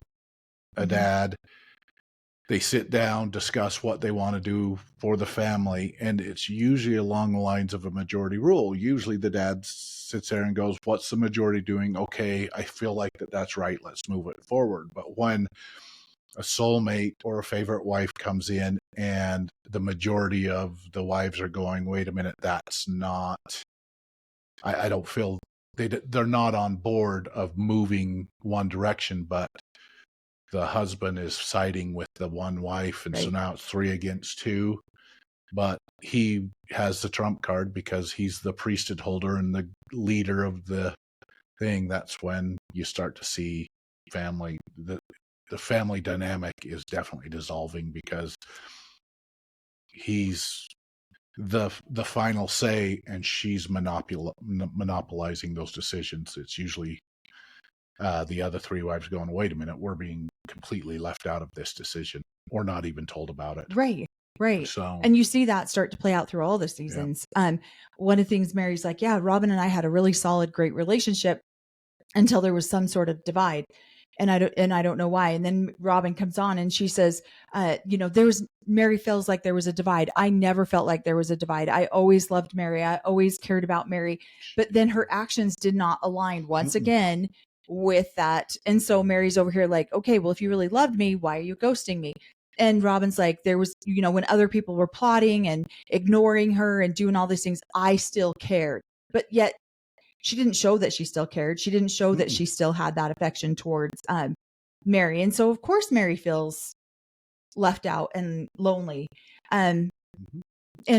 a dad, they sit down, discuss what they want to do for the family, and it's usually along the lines of a majority rule. Usually the dad sits there and goes, what's the majority doing? Okay, I feel like that's right, let's move it forward. But when a soulmate or a favorite wife comes in and the majority of the wives are going, wait a minute, that's not, I don't feel, they're not on board of moving one direction, but the husband is siding with the one wife, and so now it's 3 against 2. But he has the trump card because he's the priesthood holder and the leader of the thing. That's when you start to see family. The family dynamic is definitely dissolving because he's the final say, and she's monopolizing those decisions. It's usually the other 3 wives going, wait a minute, we're being completely left out of this decision or not even told about it. Right. So, and you see that start to play out through all the seasons. One of the things Mary's like, yeah, Robin and I had a really solid, great relationship until there was some sort of divide. And I don't know why. And then Robin comes on and she says, Mary feels like there was a divide. I never felt like there was a divide. I always loved Mary. I always cared about Mary, but then her actions did not align once again with that. And so Mary's over here like, okay, well, if you really loved me, why are you ghosting me? And Robin's like, there was, when other people were plotting and ignoring her and doing all these things, I still cared. But yet she didn't show that she still cared. She didn't show that she still had that affection towards Mary. And so, of course, Mary feels left out and lonely and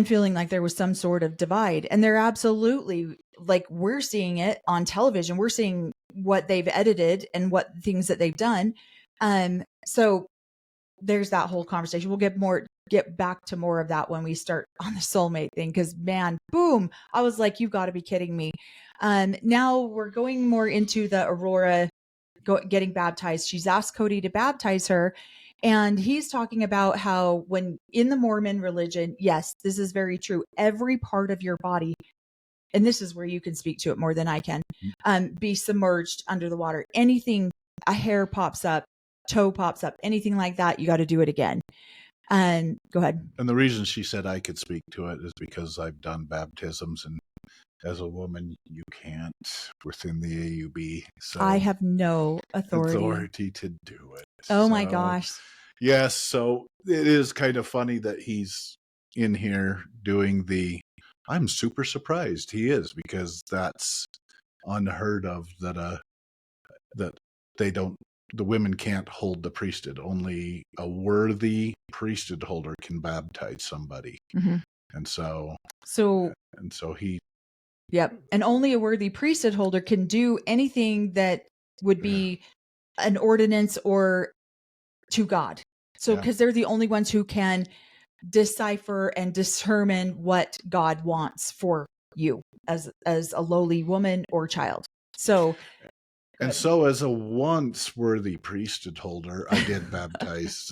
feeling like there was some sort of divide. And they're absolutely, like, we're seeing it on television. We're seeing what they've edited and what things that they've done. So there's that whole conversation. We'll get back to more of that when we start on the soulmate thing. Cause man, boom. I was like, you've got to be kidding me. Now we're going more into the Aurora getting baptized. She's asked Cody to baptize her. And he's talking about how when in the Mormon religion, yes, this is very true. Every part of your body, and this is where you can speak to it more than I can, be submerged under the water. Anything, a hair pops up, toe pops up, anything like that, you got to do it again. And go ahead. And the reason she said I could speak to it is because I've done baptisms, and as a woman, you can't within the AUB. So I have no authority to do it. Oh my gosh. Yes. So it is kind of funny that he's in here doing I'm super surprised he is, because that's unheard of that the women can't hold the priesthood. Only a worthy priesthood holder can baptize somebody. And so he. Yep. And only a worthy priesthood holder can do anything that would be an ordinance or to God. So, because they're the only ones who can decipher and determine what God wants for you as a lowly woman or child. So, and so as a once worthy priesthood holder, I did baptize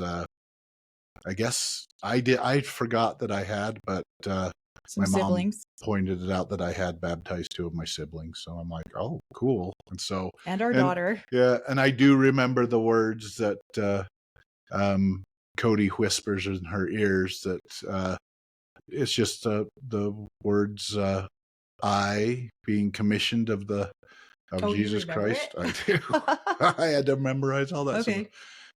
I guess I forgot that I had, but Some my mom siblings pointed it out that I had baptized 2 of my siblings. So I'm like, oh, cool. And so, and our and daughter. yeah, and I do remember the words that um, Cody whispers in her ears that it's just the words I being commissioned of Oh, you Jesus remember Christ. it? I do. I had to memorize all that. So Okay.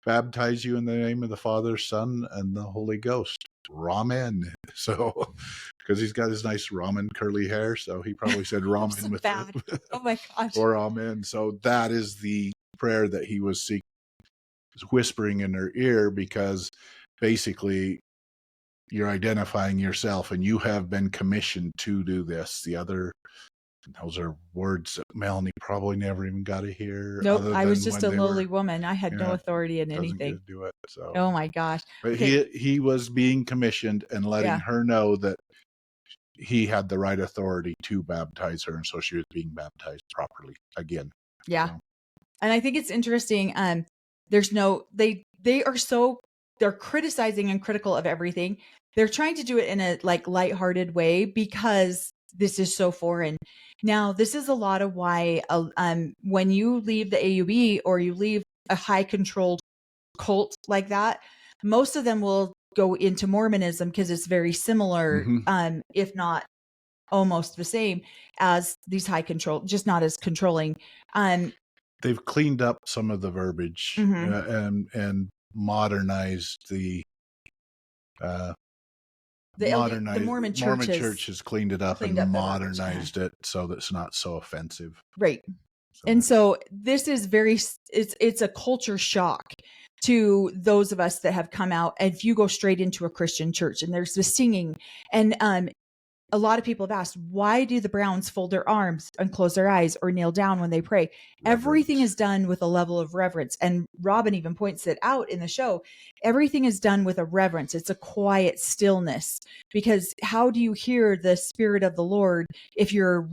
baptize you in the name of the Father, Son, and the Holy Ghost. Ramen. So, because he's got his nice ramen curly hair, so he probably said So ramen with bad. it. Oh my gosh. Or amen. So that is the prayer that he was whispering in her ear, because basically you're identifying yourself and you have been commissioned to do this. Those are words that Melanie probably never even got to hear, Nope. other I was than just when a they were, lowly woman. I had no authority in doesn't get anything. to do it. So, Oh my gosh. but Okay. he was being commissioned and letting Yeah. her know that he had the right authority to baptize her, and so she was being baptized properly again. Yeah. So, And I think it's interesting. There's no, they're criticizing and critical of everything. They're trying to do it in a like lighthearted way because this is so foreign. Now, this is a lot of why, when you leave the AUB or you leave a high controlled cult like that, most of them will go into Mormonism because it's very similar, if not almost the same as these high control, just not as controlling. They've cleaned up some of the verbiage, and modernized the Mormon Mormon church church has cleaned it up and cleaned up the verbiage. modernized it so that it's not so offensive. Right. So, And so this is it's a culture shock to those of us that have come out. And if you go straight into a Christian church and there's the singing, and a lot of people have asked, why do the Browns fold their arms and close their eyes or kneel down when they pray? reverence. Everything is done with a level of reverence. And Robin even points it out in the show. Everything is done with a reverence. It's a quiet stillness, because how do you hear the Spirit of the Lord if you're,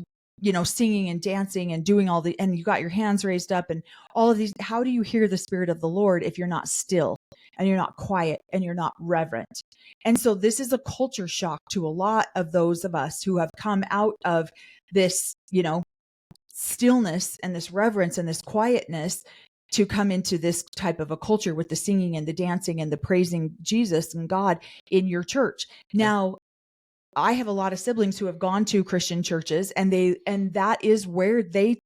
singing and dancing and doing and you got your hands raised up and all of these? How do you hear the Spirit of the Lord if you're not still and you're not quiet and you're not reverent? And so this is a culture shock to a lot of those of us who have come out of this, stillness and this reverence and this quietness to come into this type of a culture with the singing and the dancing and the praising Jesus and God in your church. Now, I have a lot of siblings who have gone to Christian churches, and that is where they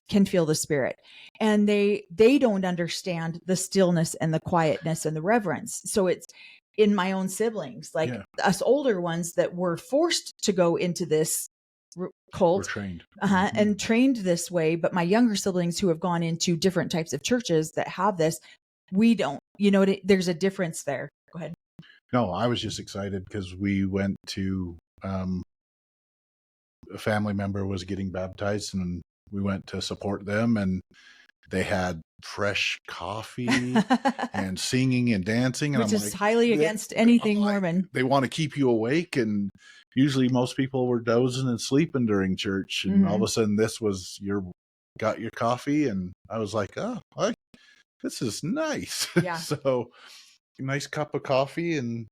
can feel the Spirit, and they don't understand the stillness and the quietness and the reverence. So it's in my own siblings, like us older ones that were forced to go into this cult, we're trained and trained this way. But my younger siblings who have gone into different types of churches that have this, we don't, there's a difference there. Go ahead. No, I was just excited because we went to a family member was getting baptized, and we went to support them, and they had fresh coffee and singing and dancing, and which I'm is like, highly against anything Mormon. They want to keep you awake, and usually most people were dozing and sleeping during church, and all of a sudden this was got your coffee, and I was like, oh, this is nice. Yeah. So nice cup of coffee, and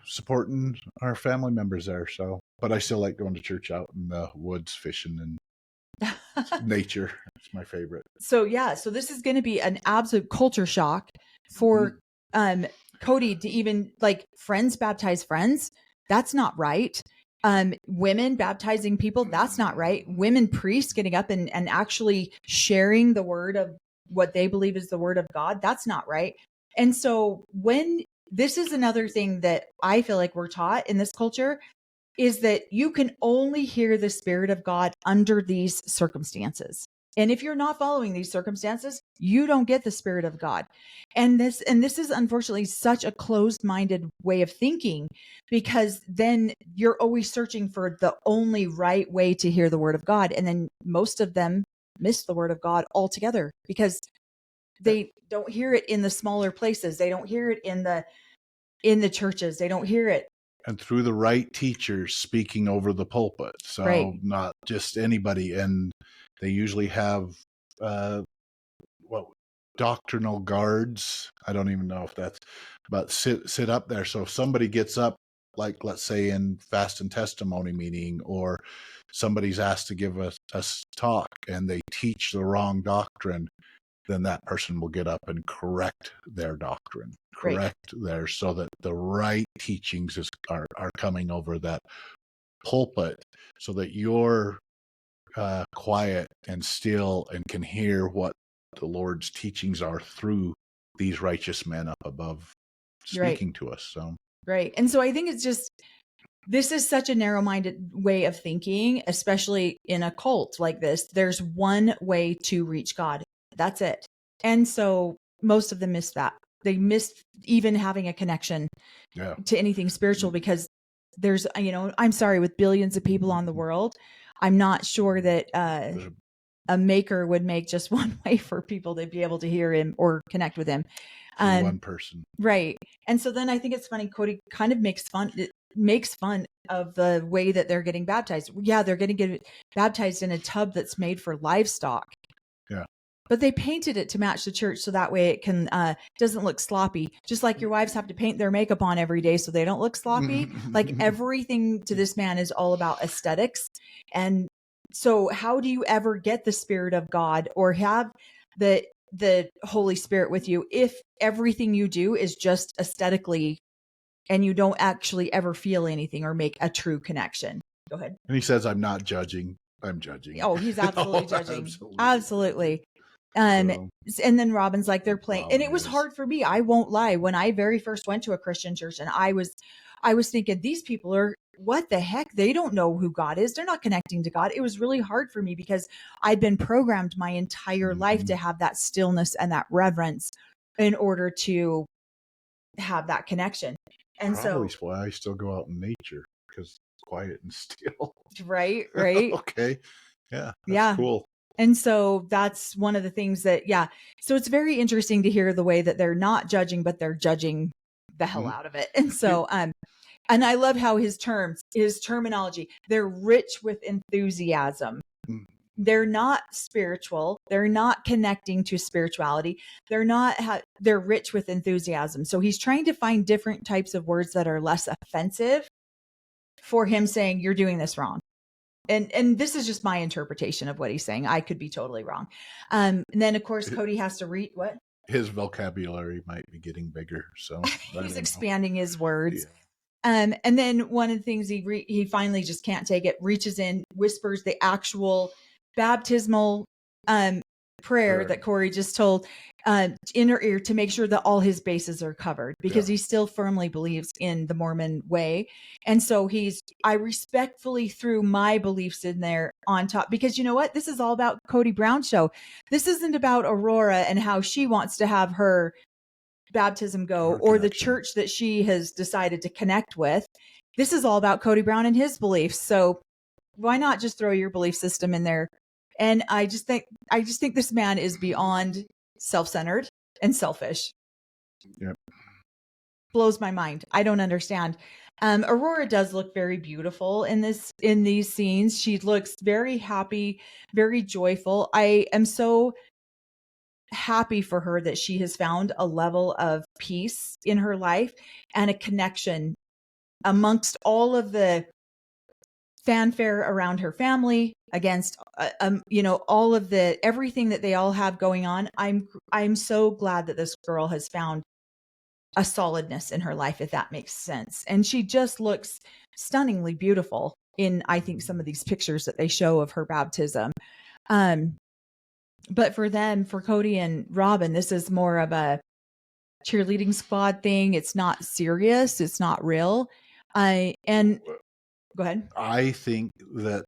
supporting our family members there. So, but I still like going to church out in the woods, fishing and nature. It's my favorite. So this is going to be an absolute culture shock for Cody to even like friends baptize friends. That's not right. Women baptizing people, that's not right. Women priests getting up and actually sharing the word of what they believe is the word of God, that's not right. And so this is another thing that I feel like we're taught in this culture, is that you can only hear the Spirit of God under these circumstances. And if you're not following these circumstances, you don't get the Spirit of God. And this is unfortunately such a closed-minded way of thinking, because then you're always searching for the only right way to hear the word of God. And then most of them miss the word of God altogether because they don't hear it in the smaller places. They don't hear it in the churches. They don't hear it. And through the right teachers speaking over the pulpit. So not just anybody. And they usually have doctrinal guards. I don't even know if that's, but sit up there. So if somebody gets up, like let's say in fast and testimony meeting, or somebody's asked to give us a talk and they teach the wrong doctrine, then that person will get up and correct their doctrine, correct their, so that the right teachings are coming over that pulpit, so that you're quiet and still and can hear what the Lord's teachings are through these righteous men up above speaking to us. So right. And so I think it's just, this is such a narrow-minded way of thinking, especially in a cult like this. There's one way to reach God. That's it. And so most of them miss that. They miss even having a connection to anything spiritual, because there's, I'm sorry, with billions of people on the world, I'm not sure that a maker would make just one way for people to be able to hear him or connect with him. One person. Right. And so then I think it's funny, Cody kind of makes fun of the way that they're getting baptized. Yeah, they're going to get baptized in a tub that's made for livestock. Yeah. But they painted it to match the church, so that way it can doesn't look sloppy. Just like your wives have to paint their makeup on every day so they don't look sloppy. Like everything to this man is all about aesthetics. And so how do you ever get the Spirit of God or have the Holy Spirit with you if everything you do is just aesthetically and you don't actually ever feel anything or make a true connection? Go ahead. And he says, I'm not judging. I'm judging. Oh, he's absolutely judging. Absolutely. And then Robin's like, they're playing. And it was hard for me. I won't lie. When I very first went to a Christian church, and I was thinking, these people are, what the heck? They don't know who God is. They're not connecting to God. It was really hard for me because I'd been programmed my entire life to have that stillness and that reverence in order to have that connection. And probably so why I still go out in nature, because it's quiet and still. Right. Okay. Yeah. That's cool. And so that's one of the things that, so it's very interesting to hear the way that they're not judging, but they're judging the hell out of it. And so, and I love how his terminology, they're rich with enthusiasm. They're not spiritual. They're not connecting to spirituality. They're rich with enthusiasm. So he's trying to find different types of words that are less offensive for him, saying, you're doing this wrong. And this is just my interpretation of what he's saying. I could be totally wrong. And then of course, Cody has to read what? His vocabulary might be getting bigger. So he's expanding his words. Yeah. And then one of the things he finally just can't take it, reaches in, whispers the actual baptismal prayer that Cory just told in her ear to make sure that all his bases are covered, because he still firmly believes in the Mormon way. And so I respectfully threw my beliefs in there on top, because you know what? This is all about Cody Brown show. This isn't about Aurora and how she wants to have her baptism go, or the church that she has decided to connect with. This is all about Cody Brown and his beliefs. So why not just throw your belief system in there? And I just think this man is beyond self-centered and selfish. Yep. Blows my mind. I don't understand. Aurora does look very beautiful in these scenes. She looks very happy, very joyful. I am so happy for her that she has found a level of peace in her life and a connection amongst all of the fanfare around her family, against all of everything that they all have going on. I'm so glad that this girl has found a solidness in her life, if that makes sense. And she just looks stunningly beautiful in, I think, some of these pictures that they show of her baptism. But for Cody and Robin, this is more of a cheerleading squad thing. It's not serious. It's not real. Go ahead. I think that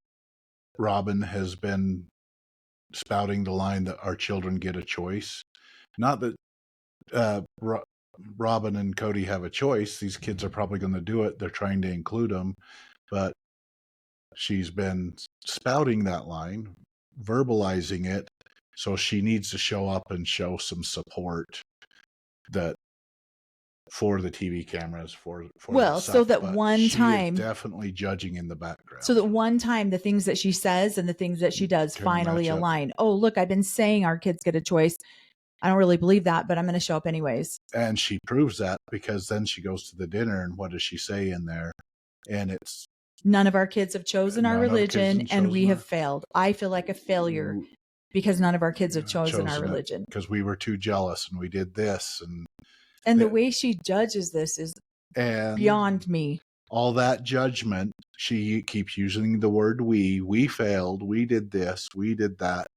Robin has been spouting the line that our children get a choice. Not that Robin and Cody have a choice. These kids are probably going to do it. They're trying to include them. But she's been spouting that line, verbalizing it. So she needs to show up and show some support for the TV cameras, for well, so that one time, definitely judging in the background. So that one time, the things that she says and the things that she does finally align. Oh, look, I've been saying our kids get a choice. I don't really believe that, but I'm going to show up anyways. And she proves that, because then she goes to the dinner, and what does she say in there? And it's, none of our kids have chosen our religion, and we have failed. I feel like a failure because none of our kids have chosen our religion. Because we were too jealous and we did this. And the way she judges this is beyond me. All that judgment, she keeps using the word we failed, we did this, we did that.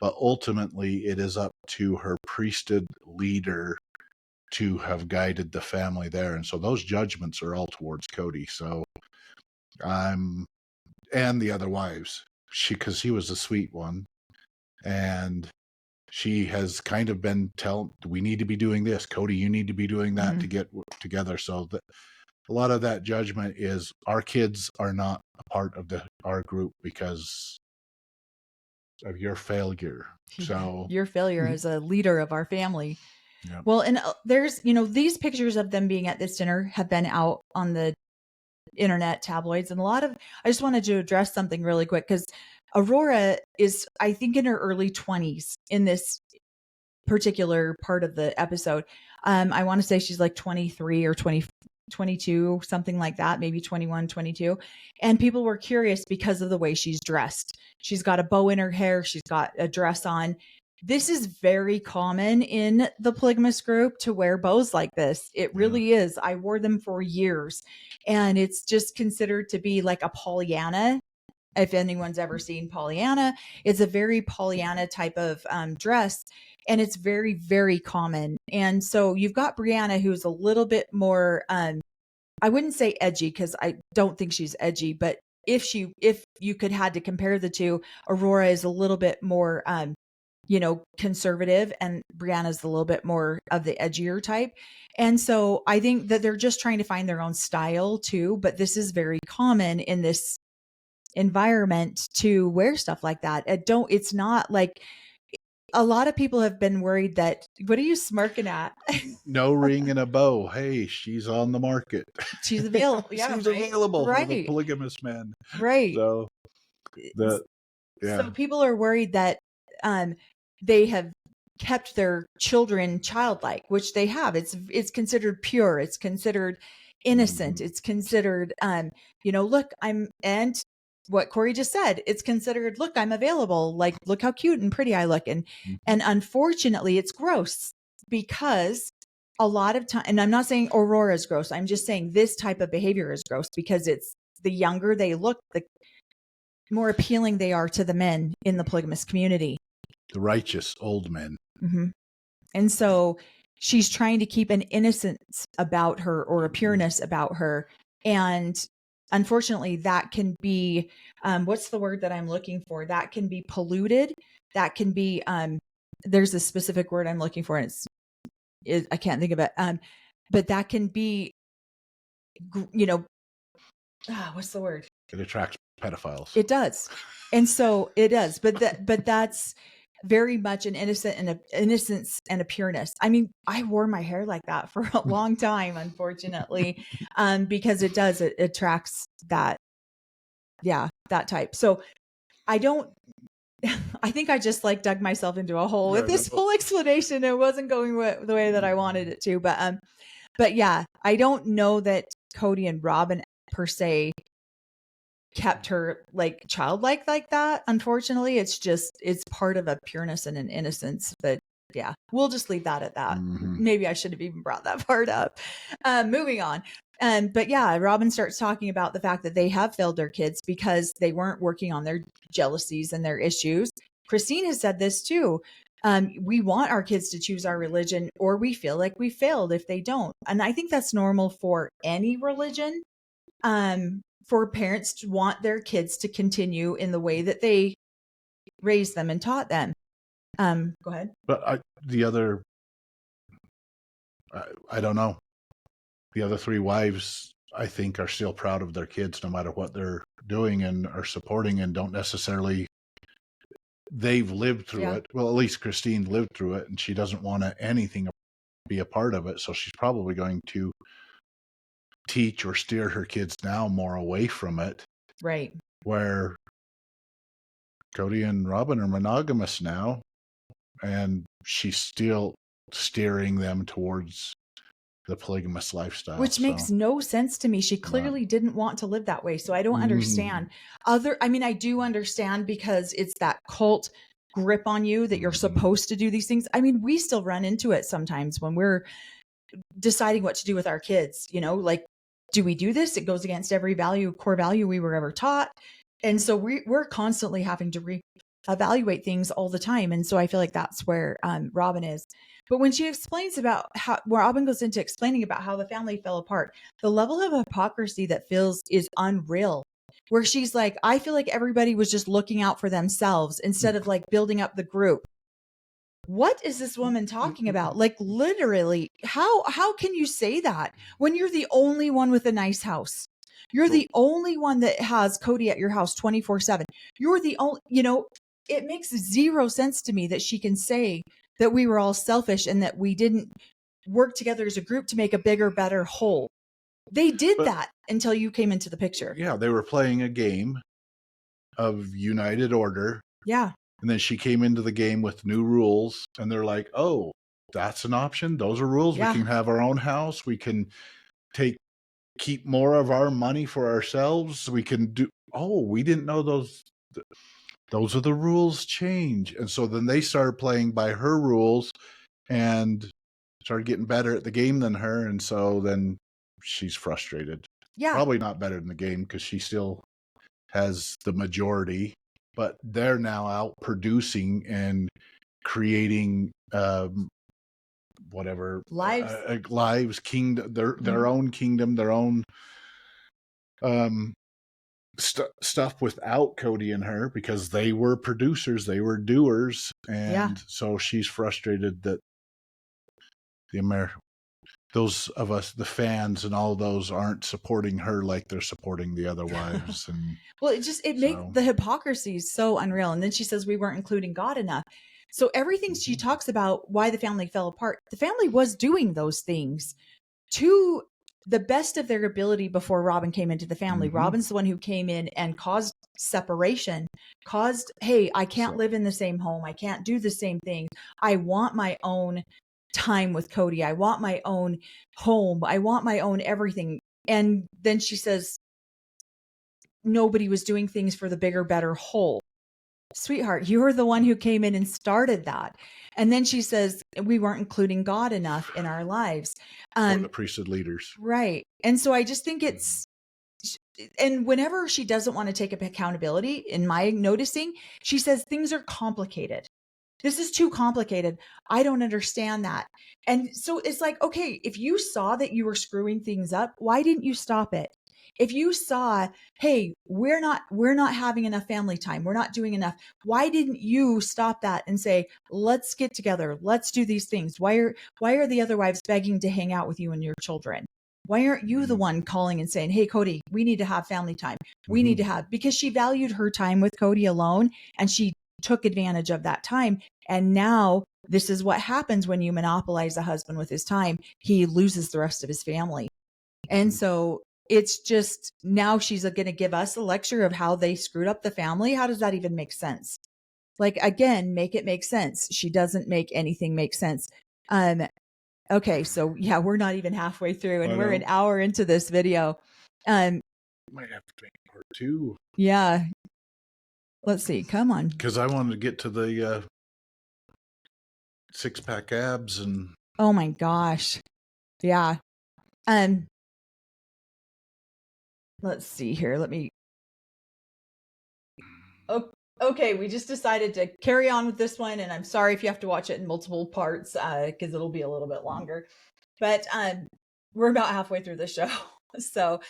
But ultimately, it is up to her priesthood leader to have guided the family there. And so those judgments are all towards Cody. So and the other wives, because he was the sweet one. And she has kind of been we need to be doing this. Cody, you need to be doing that to get together. So a lot of that judgment is, our kids are not a part of our group because of your failure. So your failure as a leader of our family. Yeah. Well, and there's, these pictures of them being at this dinner have been out on the internet tabloids, and I just wanted to address something really quick, because Aurora is, I think, in her early 20s in this particular part of the episode. I want to say she's like 23 or 22, something like that, maybe 21, 22. And people were curious because of the way she's dressed. She's got a bow in her hair. She's got a dress on. This is very common in the polygamous group to wear bows like this. It really is. I wore them for years, and it's just considered to be like a Pollyanna. If anyone's ever seen Pollyanna, it's a very Pollyanna type of dress, and it's very, very common. And so you've got Brianna, who's a little bit more, I wouldn't say edgy, because I don't think she's edgy, but if you had to compare the two, Aurora is a little bit more, conservative, and Brianna's a little bit more of the edgier type. And so I think that they're just trying to find their own style too, but this is very common in this environment to wear stuff like that. It's not like, a lot of people have been worried that, what are you smirking at? No ring and a bow. Hey, she's on the market. She's available. Yeah, she's available for the polygamous men. Right. So So people are worried that they have kept their children childlike, which they have. It's considered pure. It's considered innocent. It's considered, look, and what Cory just said, it's considered, look, I'm available. Like, look how cute and pretty I look. And unfortunately, it's gross, because a lot of time, and I'm not saying Aurora's gross, I'm just saying this type of behavior is gross, because it's, the younger they look, the more appealing they are to the men in the polygamous community. The righteous old men. Mm-hmm. And so she's trying to keep an innocence about her, or a pureness about her. And unfortunately, that can be, what's the word that I'm looking for? That can be polluted. That can be, there's a specific word I'm looking for, and I can't think of it. But that can be, what's the word? It attracts pedophiles. It does. And so it does. But that's very much an innocence and a pureness. I mean, I wore my hair like that for a long time, unfortunately, because it attracts that type. So I think I just dug myself into a hole with this whole explanation. It wasn't going the way that I wanted it to, but yeah, I don't know that Cody and Robin per se kept her childlike like that. Unfortunately, it's part of a pureness and an innocence. But yeah, we'll just leave that at that. Mm-hmm. Maybe I should have even brought that part up. Moving on. But yeah, Robin starts talking about the fact that they have failed their kids because they weren't working on their jealousies and their issues. Christine has said this too. We want our kids to choose our religion, or we feel like we failed if they don't. And I think that's normal for any religion. For parents to want their kids to continue in the way that they raised them and taught them. Go ahead. But I don't know. The other three wives, I think, are still proud of their kids no matter what they're doing, and are supporting, and don't necessarily, they've lived through it. Well, at least Christine lived through it, and she doesn't want anything to be a part of it. So she's probably going to teach or steer her kids now more away from it. Right. Where Cody and Robin are monogamous now, and she's still steering them towards the polygamous lifestyle. Which makes no sense to me. She clearly didn't want to live that way. So I don't understand. I mean, I do understand because it's that cult grip on you that you're supposed to do these things. I mean, we still run into it sometimes when we're deciding what to do with our kids, you know, like, do we do this? It goes against every core value we were ever taught. And so we're constantly having to evaluate things all the time. And so I feel like that's where Robin is. But when she explains about how, where Robin goes into explaining about how the family fell apart, the level of hypocrisy that feels is unreal. Where she's like, I feel like everybody was just looking out for themselves instead of like building up the group. What is this woman talking about? Like literally, how can you say that when you're the only one with a nice house? You're the only one that has Cody at your house 24/7. You're the only, you know, it makes zero sense to me that she can say that we were all selfish and that we didn't work together as a group to make a bigger, better whole. They did that until you came into the picture. Yeah, they were playing a game of United Order. Yeah. And then she came into the game with new rules, and they're like, oh, that's an option. Those are rules. Yeah. We can have our own house. We can keep more of our money for ourselves. We can do, we didn't know those are the rules change. And so then they started playing by her rules and started getting better at the game than her. And so then she's frustrated. Yeah. Probably not better in the game because she still has the majority, but they're now out producing and creating whatever lives, kingdom, their own kingdom, their own stuff without Cody and her, because they were producers, they were doers, and so she's frustrated that those of us, the fans and all those, aren't supporting her like they're supporting the other wives. And well, it makes the hypocrisy so unreal. And then she says we weren't including God enough. So everything she talks about why the family fell apart, the family was doing those things to the best of their ability before Robin came into the family. Robin's the one who came in and caused separation, hey, I can't live in the same home. I can't do the same thing. I want my own time with Cody. I want my own home. I want my own everything. And then she says, nobody was doing things for the bigger, better whole. Sweetheart, you were the one who came in and started that. And then she says, we weren't including God enough in our lives. Or the priesthood leaders. Right. And so I just think and whenever she doesn't want to take accountability, in my noticing, she says things are complicated. This is too complicated. I don't understand that. And so it's like, okay, if you saw that you were screwing things up, why didn't you stop it? If you saw, hey, we're not having enough family time, we're not doing enough, why didn't you stop that and say, let's get together, let's do these things? Why are the other wives begging to hang out with you and your children? Why aren't you the one calling and saying, hey, Cody, we need to have family time. We need to have, because she valued her time with Cody alone, and she took advantage of that time. And now this is what happens when you monopolize a husband with his time. He loses the rest of his family. And so it's just, now she's going to give us a lecture of how they screwed up the family. How does that even make sense? Like, again, make it make sense. She doesn't make anything make sense. Okay. So yeah, we're not even halfway through, and we're an hour into this video. Might have to make part 2. Yeah. Let's see. Come on. Because I wanted to get to the 6-pack abs and. Oh my gosh. Yeah. Let's see here. Okay. We just decided to carry on with this one, and I'm sorry if you have to watch it in multiple parts, because it'll be a little bit longer. But we're about halfway through the show. So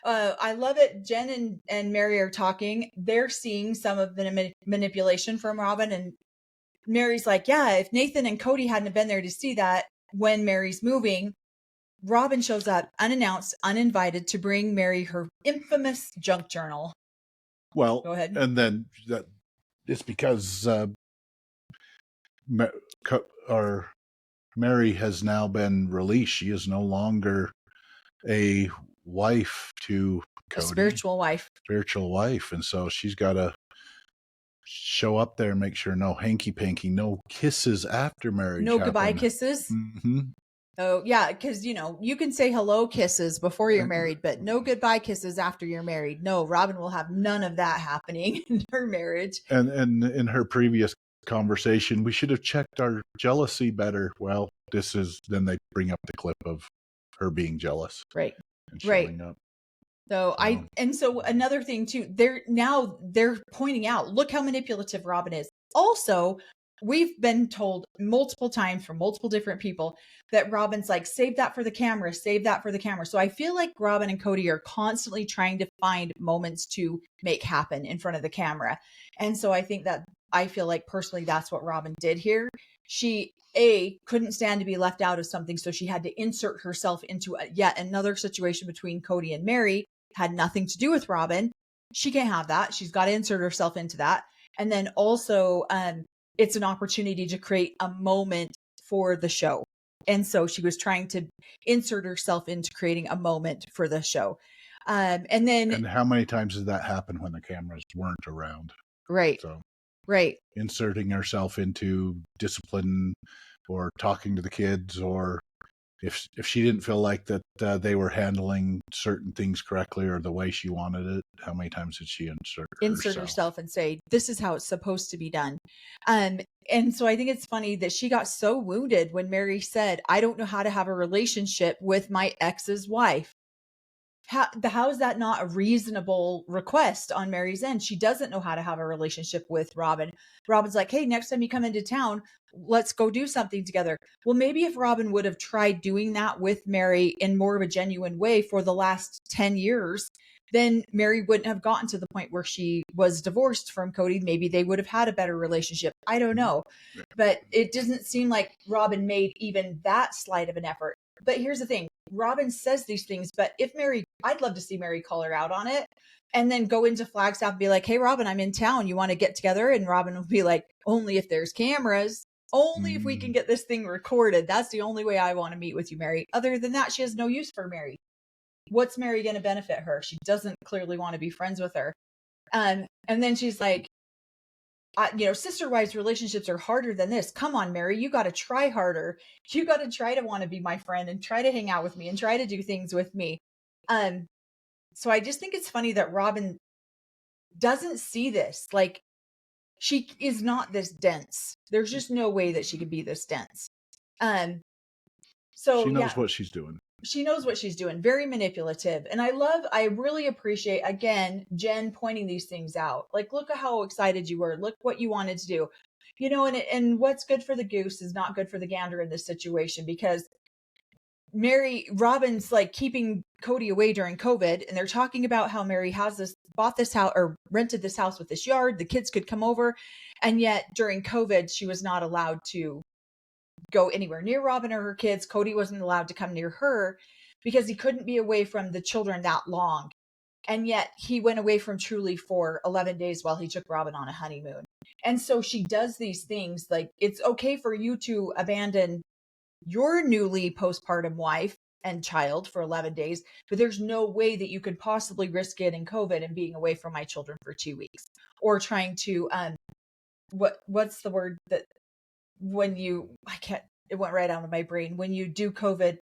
I love it. Jen and Mary are talking. They're seeing some of the manipulation from Robin, and Mary's like, yeah, if Nathan and Cody hadn't been there to see that when Mary's moving, Robin shows up unannounced, uninvited, to bring Mary her infamous junk journal. Well, go ahead. And then it's because Mary has now been released. She is no longer a wife to Cody. A spiritual wife. And so she's got to show up there and make sure no hanky panky, no kisses after marriage No happen. goodbye kisses. Mm-hmm. Oh yeah, because you can say hello kisses before you're married, but no goodbye kisses after you're married. No, Robin will have none of that happening in her marriage. And in her previous conversation, we should have checked our jealousy better. Well, then they bring up the clip of her being jealous, Right. and showing up. So so another thing too, they're pointing out, look how manipulative Robin is. Also, we've been told multiple times from multiple different people that Robin's like, save that for the camera, save that for the camera. So I feel like Robin and Cody are constantly trying to find moments to make happen in front of the camera. And so I feel like personally that's what Robin did here. She couldn't stand to be left out of something, so she had to insert herself into yet another situation between Cody and Mary. Had nothing to do with Robin. She can't have that. She's got to insert herself into that. And then also, it's an opportunity to create a moment for the show. And so she was trying to insert herself into creating a moment for the show. And how many times did that happen when the cameras weren't around? Right. So, right. Inserting herself into discipline or talking to the kids, or if she didn't feel like that they were handling certain things correctly or the way she wanted it, how many times did she insert herself and say, this is how it's supposed to be done? And so I think it's funny that she got so wounded when Mary said, I don't know how to have a relationship with my ex's wife. How is that not a reasonable request on Mary's end? She doesn't know how to have a relationship with Robin. Robin's like, hey, next time you come into town, let's go do something together. Well, maybe if Robin would have tried doing that with Mary in more of a genuine way for the last 10 years, then Mary wouldn't have gotten to the point where she was divorced from Cody. Maybe they would have had a better relationship. I don't know. But it doesn't seem like Robin made even that slight of an effort. But here's the thing. Robin says these things, but I'd love to see Mary call her out on it and then go into Flagstaff and be like, hey, Robin, I'm in town. You want to get together? And Robin will be like, only if there's cameras, only if we can get this thing recorded. That's the only way I want to meet with you, Mary. Other than that, she has no use for Mary. What's Mary going to benefit her? She doesn't clearly want to be friends with her. And then she's like, sister wives relationships are harder than this. Come on, Mary, you got to try harder. You got to try to want to be my friend and try to hang out with me and try to do things with me. So I just think it's funny that Robin doesn't see this. Like, she is not this dense. There's just no way that she could be this dense. So she knows what she's doing. She knows what she's doing. Very manipulative. And I really appreciate, again, Jen pointing these things out. Like, look at how excited you were. Look what you wanted to do. And what's good for the goose is not good for the gander in this situation, because Robin's like keeping Cody away during COVID. And they're talking about how Mary bought this house or rented this house with this yard. The kids could come over. And yet during COVID, she was not allowed to go anywhere near Robin or her kids. Cody wasn't allowed to come near her because he couldn't be away from the children that long. And yet he went away from Truly for 11 days while he took Robin on a honeymoon. And so she does these things like, it's okay for you to abandon your newly postpartum wife and child for 11 days, but there's no way that you could possibly risk getting COVID and being away from my children for 2 weeks, or trying to, what's the word that, it went right out of my brain. When you do COVID,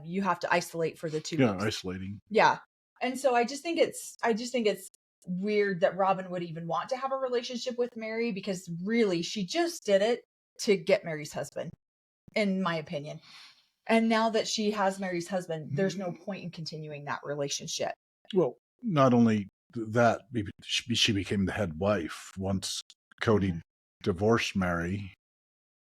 you have to isolate for the 2 weeks. Yeah, isolating. Yeah. And so I just think it's weird that Robin would even want to have a relationship with Mary, because really she just did it to get Mary's husband, in my opinion. And now that she has Mary's husband, there's no point in continuing that relationship. Well, not only that, she became the head wife once Cody divorced Mary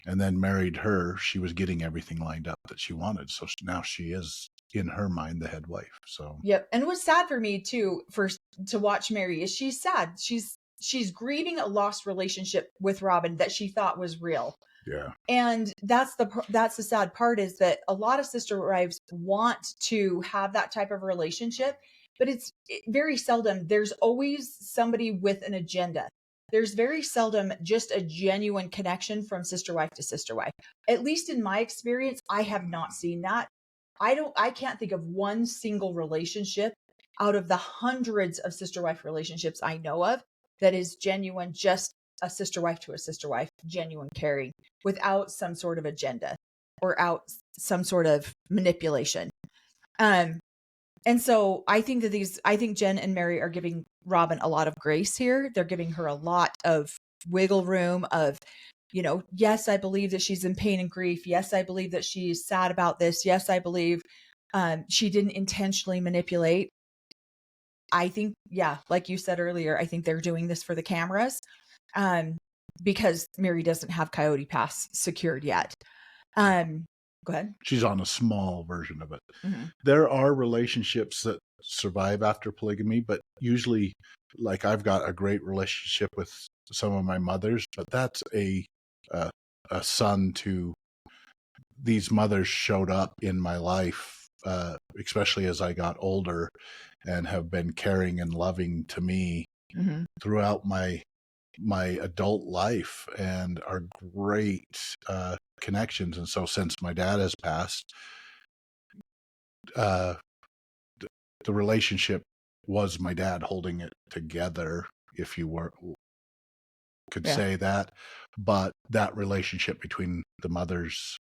and then married her. She was getting everything lined up that she wanted. So now she is, in her mind, the head wife. So yep. And what's sad for me too, to watch Mary, is she's sad. She's grieving a lost relationship with Robin that she thought was real. Yeah. And that's the sad part, is that a lot of sister wives want to have that type of relationship, but it's very seldom. There's always somebody with an agenda. There's very seldom just a genuine connection from sister wife to sister wife. At least in my experience, I have not seen that. I can't think of one single relationship out of the hundreds of sister wife relationships I know of that is genuine, just a sister wife to a sister wife, genuine caring, without some sort of agenda or out some sort of manipulation. And so I think that I think Jen and Mary are giving Robin a lot of grace here. They're giving her a lot of wiggle room of, yes, I believe that she's in pain and grief. Yes, I believe that she's sad about this. Yes, I believe she didn't intentionally manipulate. I think, yeah, like you said earlier, I think they're doing this for the cameras because Mary doesn't have Coyote Pass secured yet. Go ahead. She's on a small version of it. Mm-hmm. There are relationships that survive after polygamy, but usually, like, I've got a great relationship with some of my mothers, but that's a son to these mothers showed up in my life, especially as I got older, and have been caring and loving to me Mm-hmm. throughout my adult life, and are great connections. And so since my dad has passed, the relationship was my dad holding it together, if you could say that. But that relationship between the mothers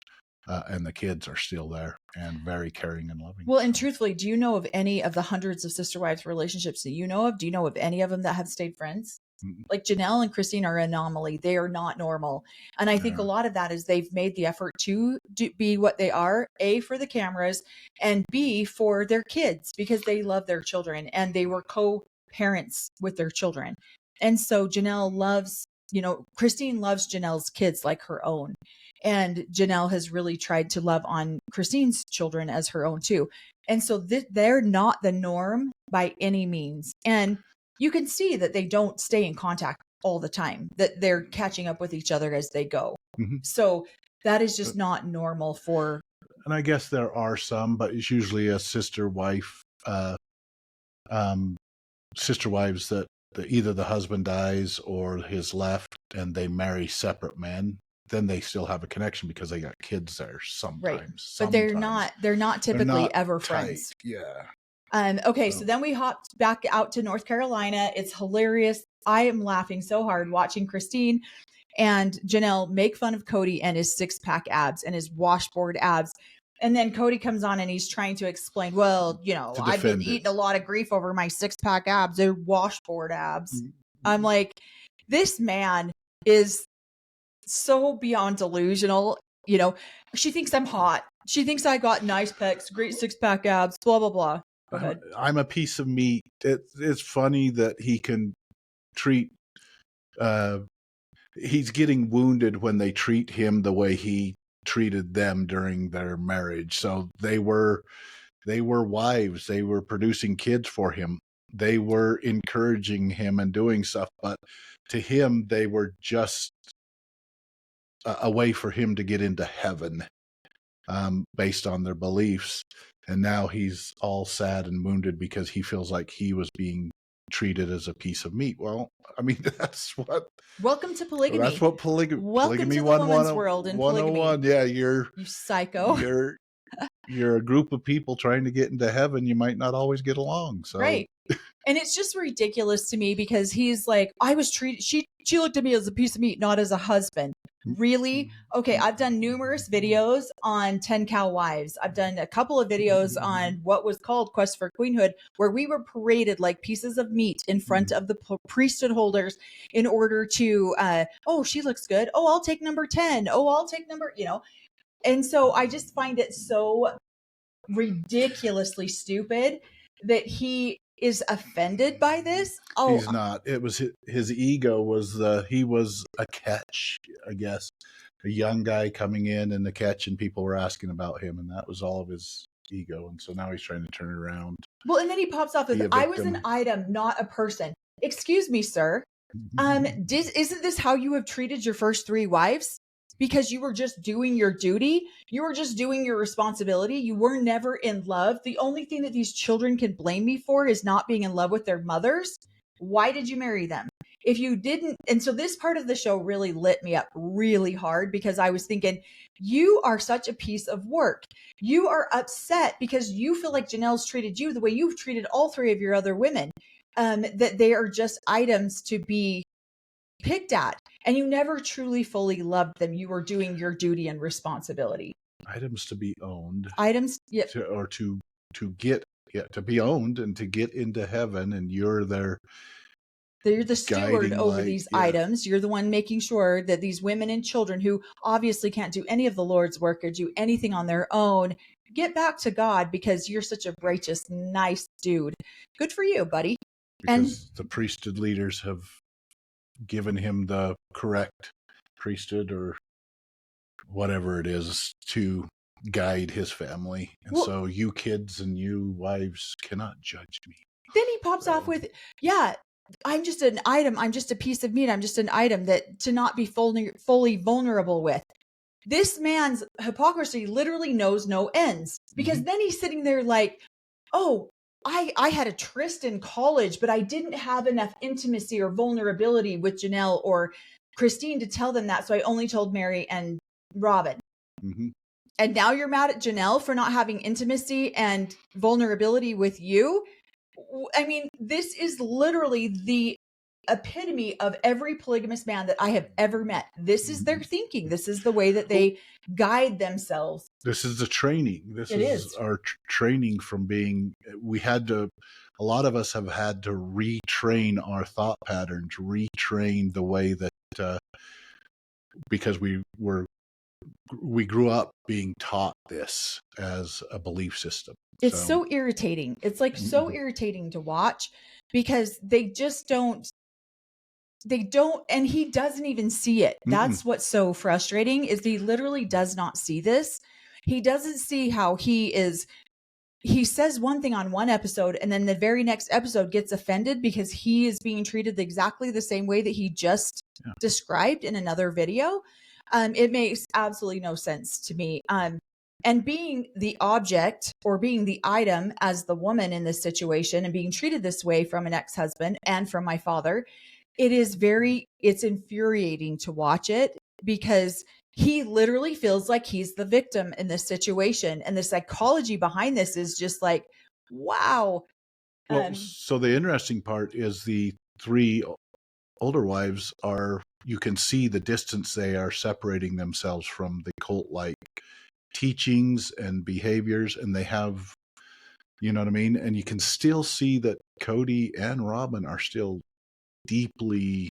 and the kids are still there and very caring and loving. Well, and truthfully, do you know of any of the hundreds of sister wives relationships that you know of? Do you know of any of them that have stayed friends? Like Janelle and Christine are an anomaly. They are not normal. And I think a lot of that is they've made the effort to be what they are, A, for the cameras, and B, for their kids, because they love their children and they were co-parents with their children. And so Janelle loves, Christine loves Janelle's kids like her own. And Janelle has really tried to love on Christine's children as her own too. And so they're not the norm by any means. And you can see that they don't stay in contact all the time, that they're catching up with each other as they go. Mm-hmm. So that is just not normal for. And I guess there are some, but it's usually a sister wife, sister wives that either the husband dies or his left and they marry separate men. Then they still have a connection because they got kids there sometimes. Right. But they're not typically ever friends. Yeah. Okay, so then we hopped back out to North Carolina. It's hilarious. I am laughing so hard watching Christine and Janelle make fun of Cody and his 6-pack abs and his washboard abs. And then Cody comes on and he's trying to explain, well, I've been eating a lot of grief over my 6-pack abs. They're washboard abs. Mm-hmm. I'm like, this man is so beyond delusional. She thinks I'm hot. She thinks I got nice pecs, great 6-pack abs, blah, blah, blah. Go ahead. I'm a piece of meat. It's funny that he can treat, he's getting wounded when they treat him the way he treated them during their marriage. So they were wives. They were producing kids for him. They were encouraging him and doing stuff. But to him, they were just a way for him to get into heaven, based on their beliefs. And now he's all sad and wounded because he feels like he was being treated as a piece of meat. Well, I mean, that's what. Welcome to polygamy. That's what polygamy. Welcome polygamy to the woman's world in polygamy. 101. Yeah, you psycho. You're a group of people trying to get into heaven. You might not always get along. So. Right. And it's just ridiculous to me because he's like, I was treated. She looked at me as a piece of meat, not as a husband. Really? Okay, I've done numerous videos on 10 Cow Wives. I've done a couple of videos on what was called Quest for Queenhood, where we were paraded like pieces of meat in front of the priesthood holders in order to, oh, she looks good. Oh, I'll take number 10. Oh, I'll take number, And so I just find it so ridiculously stupid that he is offended by this. Oh, he's not. It was his ego was he was a catch, I guess, a young guy coming in and the catch, and people were asking about him, and that was all of his ego. And so now he's trying to turn it around. Well, and then he pops off with, I was an item, not a person. Excuse me, sir. Isn't this how you have treated your first 3 wives? Because you were just doing your duty. You were just doing your responsibility. You were never in love. The only thing that these children can blame me for is not being in love with their mothers. Why did you marry them? If you didn't. And so this part of the show really lit me up really hard because I was thinking, you are such a piece of work. You are upset because you feel like Janelle's treated you the way you've treated all 3 of your other women, that they are just items to be picked at. and you never truly fully loved them. You were doing your duty and responsibility. Items to be owned, Items, yeah, to get, to be owned and to get into heaven, and you're there. you're the steward Guiding over light, these yeah. items. You're the one making sure that these women and children who obviously can't do any of the Lord's work or do anything on their own get back to God because you're such a righteous, nice dude. Good for you, buddy. Because the priesthood leaders have given him the correct priesthood or whatever it is to guide his family. And Well- so you kids and you wives cannot judge me. Then he pops off with, yeah, I'm just an item. I'm just a piece of meat. I'm just an item that to not be fully vulnerable with. This man's hypocrisy literally knows no ends, because then he's sitting there like, oh, I had a tryst in college, but I didn't have enough intimacy or vulnerability with Janelle or Christine to tell them that. So I only told Mary and Robin. And now you're mad at Janelle for not having intimacy and vulnerability with you. I mean, this is literally the epitome of every polygamous man that I have ever met. This is their thinking. This is the way that they guide themselves. This is the training. This is our training from being, a lot of us have had to retrain our thought patterns, retrain the way that, because we grew up being taught this as a belief system. It's so irritating. It's like so irritating to watch, because they just don't, and he doesn't even see it. That's what's so frustrating, is he literally does not see this. He doesn't see how he says one thing on one episode, and then the very next episode gets offended because he is being treated exactly the same way that he just described in another video. It makes absolutely no sense to me. And being the object or being the item as the woman in this situation and being treated this way from an ex-husband and from my father, it's infuriating to watch it, because he literally feels like he's the victim in this situation. And the psychology behind this is just like, wow. Well, so the interesting part is the three older wives you can see the distance they are separating themselves from the cult-like teachings and behaviors, and they have, you know what I mean? And you can still see that Cody and Robin are still deeply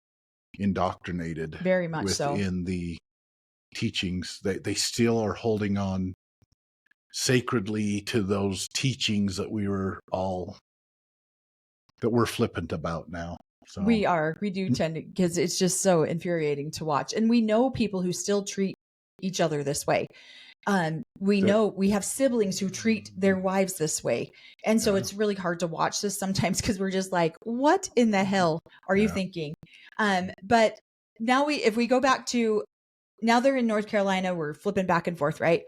indoctrinated, very much within the teachings. They still are holding on sacredly to those teachings that we're flippant about now. So we do tend to, because it's just so infuriating to watch. And we know people who still treat each other this way. We know we have siblings who treat their wives this way. And so it's really hard to watch this sometimes, because we're just like, what in the hell are you thinking? But now if we go back to, now they're in North Carolina, we're flipping back and forth, right?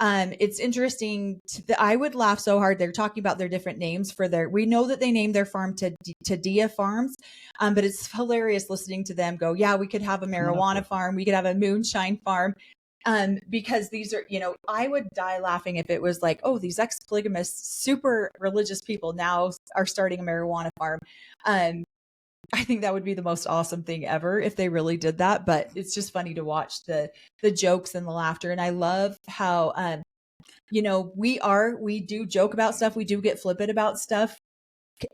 It's interesting. I would laugh so hard. They're talking about their different names we know that they named their farm to Dia Farms. But it's hilarious listening to them go, yeah, we could have a marijuana farm. We could have a moonshine farm. Because these are, I would die laughing if it was like, oh, these ex-polygamous, super religious people now are starting a marijuana farm. I think that would be the most awesome thing ever if they really did that. But it's just funny to watch the jokes and the laughter. And I love how, we do joke about stuff. We do get flippant about stuff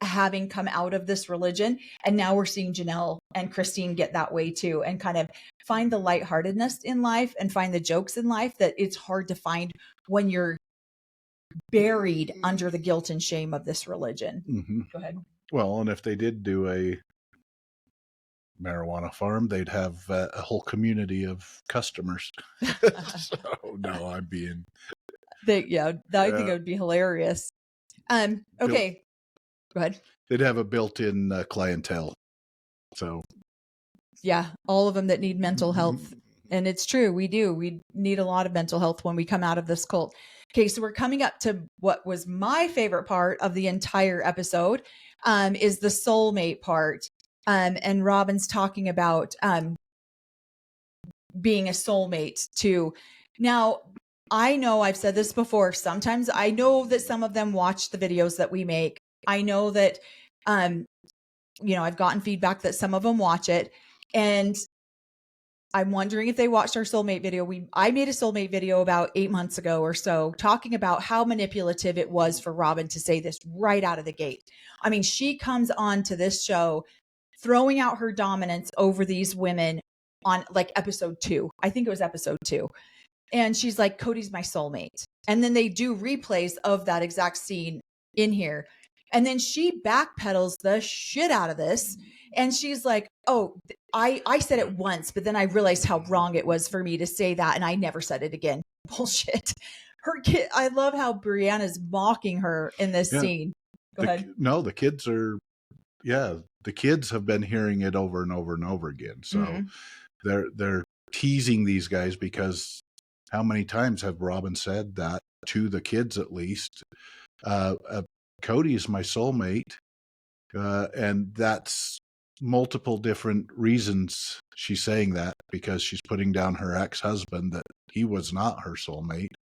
having come out of this religion. And now we're seeing Janelle and Christine get that way too, and kind of find the lightheartedness in life and find the jokes in life that it's hard to find when you're buried under the guilt and shame of this religion. Go ahead. Well, and if they did do a marijuana farm, they'd have a whole community of customers. So no, I'm being... I think it would be hilarious. Okay. Go ahead. They'd have a built-in clientele. So yeah, all of them that need mental health. And it's true. We do. We need a lot of mental health when we come out of this cult. Okay. So we're coming up to what was my favorite part of the entire episode, is the soulmate part. And Robin's talking about, being a soulmate too. Now, I know I've said this before. Sometimes I know that some of them watch the videos that we make. I know that, I've gotten feedback that some of them watch it. And I'm wondering if they watched our soulmate video. I made a soulmate video about 8 months ago or so, talking about how manipulative it was for Robin to say this right out of the gate. I mean, she comes on to this show throwing out her dominance over these women on like episode 2. I think it was episode 2. And she's like, Cody's my soulmate. And then they do replays of that exact scene in here. And then she backpedals the shit out of this. And she's like, oh, I said it once, but then I realized how wrong it was for me to say that. And I never said it again. Bullshit. Her kid, I love how Brianna's mocking her in this scene. Go ahead. No, the kids are, the kids have been hearing it over and over and over again. So they're teasing these guys, because how many times have Robin said that to the kids, at least? Cody is my soulmate. And that's multiple different reasons she's saying that, because she's putting down her ex-husband, that he was not her soulmate.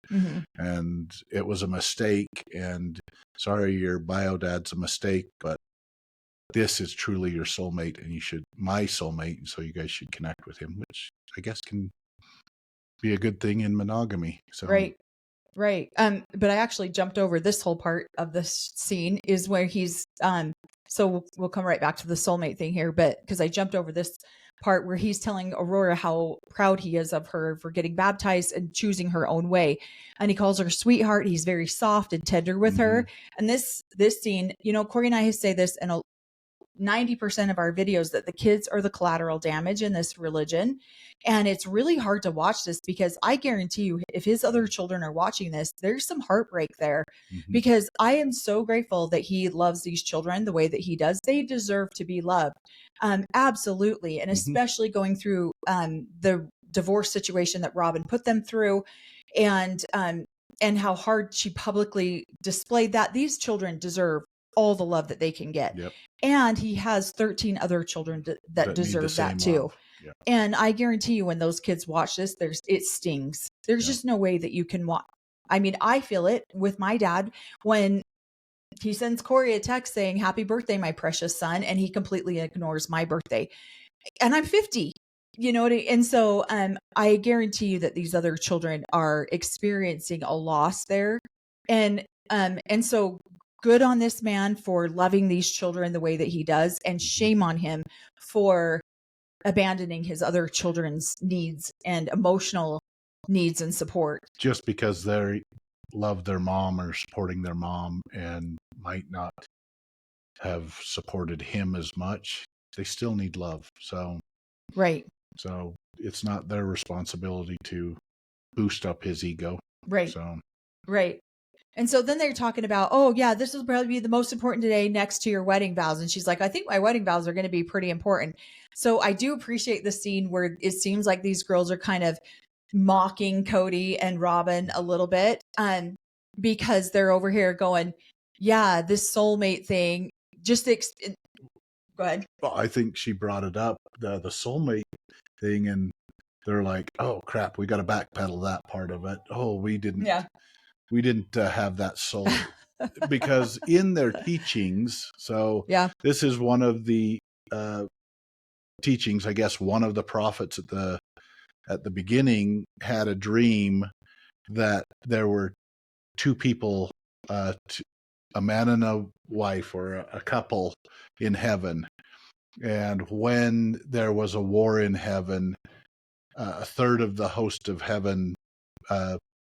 And it was a mistake. And sorry, your bio dad's a mistake, but this is truly your soulmate, and my soulmate. And so you guys should connect with him, which I guess can be a good thing in monogamy. So Right. But I actually jumped over this whole part of this scene, is where he's so we'll come right back to the soulmate thing here, but because I jumped over this part where he's telling Aurora how proud he is of her for getting baptized and choosing her own way, and he calls her sweetheart. He's very soft and tender with her. And this scene, Cory and I say this in 90% of our videos, that the kids are the collateral damage in this religion. And it's really hard to watch this, because I guarantee you, if his other children are watching this, there's some heartbreak there, because I am so grateful that he loves these children the way that he does. They deserve to be loved. Absolutely. And especially going through the divorce situation that Robin put them through, and how hard she publicly displayed that. These children deserve all the love that they can get. And he has 13 other children that deserve that too. And I guarantee you, when those kids watch this, it stings. There's just no way that you can watch. I mean, I feel it with my dad when he sends Cory a text saying, happy birthday, my precious son. And he completely ignores my birthday. And I'm 50, and so I guarantee you that these other children are experiencing a loss there. And so good on this man for loving these children the way that he does, and shame on him for abandoning his other children's needs and emotional needs and support. Just because they love their mom or supporting their mom and might not have supported him as much, they still need love. So so it's not their responsibility to boost up his ego. And so then they're talking about, oh yeah, this will probably be the most important today next to your wedding vows. And she's like, I think my wedding vows are going to be pretty important. So I do appreciate the scene where it seems like these girls are kind of mocking Cody and Robin a little bit, because they're over here going, yeah, this soulmate thing, go ahead. Well, I think she brought it up, the soulmate thing, and they're like, oh crap, we got to backpedal that part of it. Oh, we didn't have that soul. Because in their teachings, this is one of the teachings, I guess. One of the prophets at the beginning had a dream that there were two people, a man and a wife, or a couple in heaven. And when there was a war in heaven, a third of the host of heaven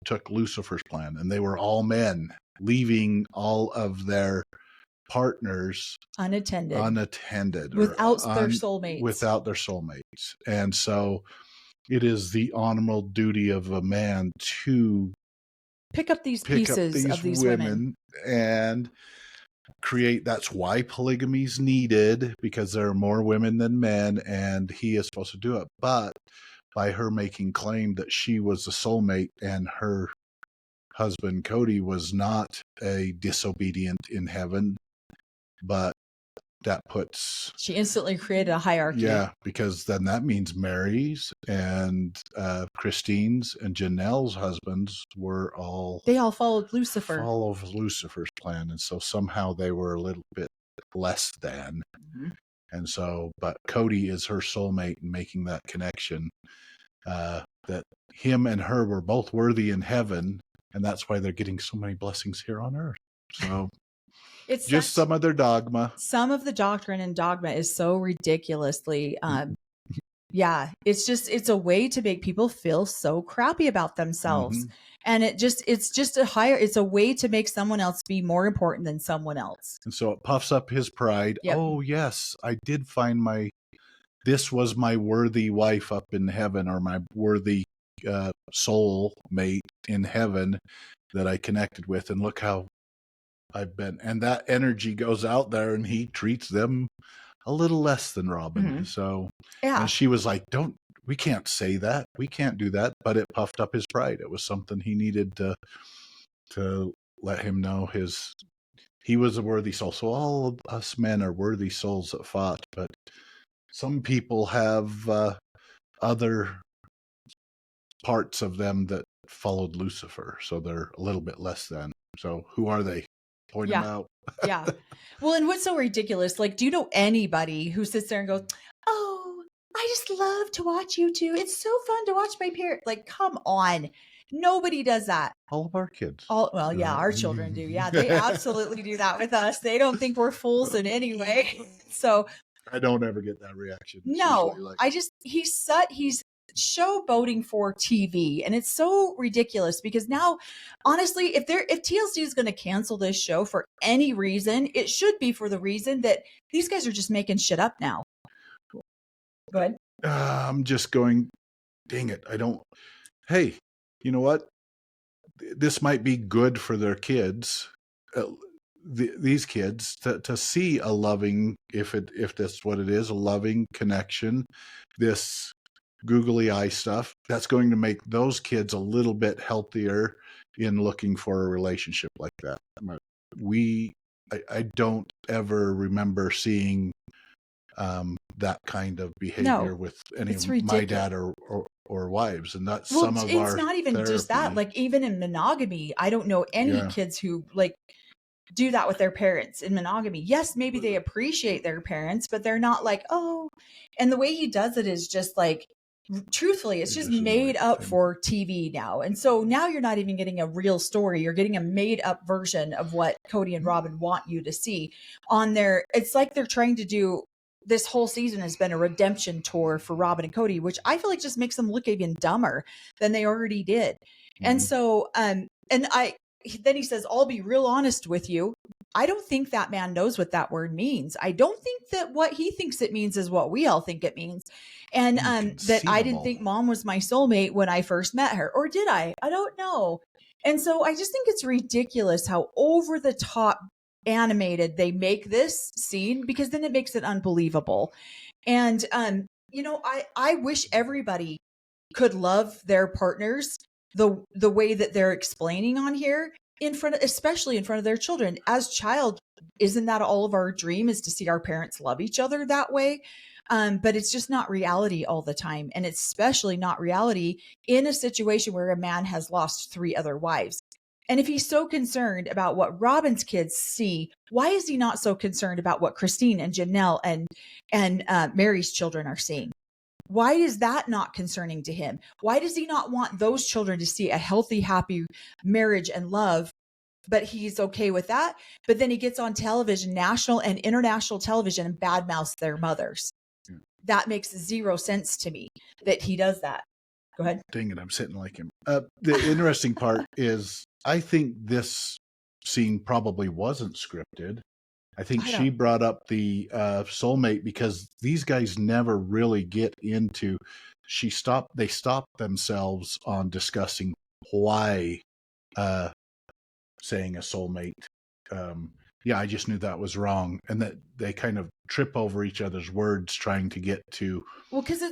took Lucifer's plan, and they were all men, leaving all of their partners unattended without their soulmates. And so it is the honorable duty of a man to pick up these pieces of these women and create. That's why polygamy is needed, because there are more women than men, and he is supposed to do it. But by her making claim that she was the soulmate and her husband Cody was not a disobedient in heaven, but that she instantly created a hierarchy. Because then that means Mary's and Christine's and Janelle's husbands they all followed Lucifer's plan, and so somehow they were a little bit less than. And so, but Cody is her soulmate, and making that connection. that him and her were both worthy in heaven, and that's why they're getting so many blessings here on earth. So It's just some of their dogma. Some of the doctrine and dogma is so ridiculously, yeah, it's a way to make people feel so crappy about themselves. And it's a way to make someone else be more important than someone else. And so it puffs up his pride. Yep. Oh, yes, I did find this was my worthy wife up in heaven, or my worthy soul mate in heaven that I connected with. And look how I've been. And that energy goes out there, and he treats them a little less than Robin. So, yeah. And she was like, we can't say that. We can't do that. But it puffed up his pride. It was something he needed to let him know he was a worthy soul. So all of us men are worthy souls that fought. But some people have other parts of them that followed Lucifer. So they're a little bit less than. So who are they? Point them out. Yeah. Well, and what's so ridiculous, like, do you know anybody who sits there and goes, oh, I just love to watch you two. It's so fun to watch my parents. Like, come on. Nobody does that. All of our kids. Well, yeah, our children do. Yeah, they absolutely do that with us. They don't think we're fools in any way. So I don't ever get that reaction. It's no, like, he's showboating for TV, and it's so ridiculous because now, honestly, if TLC is going to cancel this show for any reason, it should be for the reason that these guys are just making shit up now. Go ahead. I'm just going, dang it. Hey, you know what? This might be good for their kids, these kids, to see a loving, if that's what it is, a loving connection, this googly eye stuff, that's going to make those kids a little bit healthier in looking for a relationship like that. I don't ever remember seeing that kind of behavior with any of my dad or wives, and that's some of our. It's not even therapy. Just that. Like, even in monogamy, I don't know any kids who like do that with their parents in monogamy. Yes, maybe they appreciate their parents, but they're not like, oh. And the way he does it is just like, truthfully, it's just made up for TV now. And so now you're not even getting a real story. You're getting a made up version of what Cody and Robin want you to see on their. It's like they're trying to do. This whole season has been a redemption tour for Robin and Cody, which I feel like just makes them look even dumber than they already did. And so, then he says, I'll be real honest with you. I don't think that man knows what that word means. I don't think that what he thinks it means is what we all think it means. And that I didn't think mom was my soulmate when I first met her. Or did I? I don't know. And so I just think it's ridiculous how over the top animated they make this scene, because then it makes it unbelievable. And I wish everybody could love their partners the way that they're explaining on here, especially in front of their children. As child, isn't that all of our dream, is to see our parents love each other that way? But it's just not reality all the time, and it's especially not reality in a situation where a man has lost 3 other wives. And if he's so concerned about what Robin's kids see, why is he not so concerned about what Christine and Janelle and Mary's children are seeing? Why is that not concerning to him? Why does he not want those children to see a healthy, happy marriage and love? But he's okay with that. But then he gets on television, national and international television, and badmouths their mothers. Yeah. That makes 0 sense to me that he does that. Go ahead. Dang it, I'm sitting like him. The interesting part is, I think this scene probably wasn't scripted. I think she brought up the soulmate because these guys never really get into. They stopped themselves on discussing why saying a soulmate. I just knew that was wrong, and that they kind of trip over each other's words trying to get to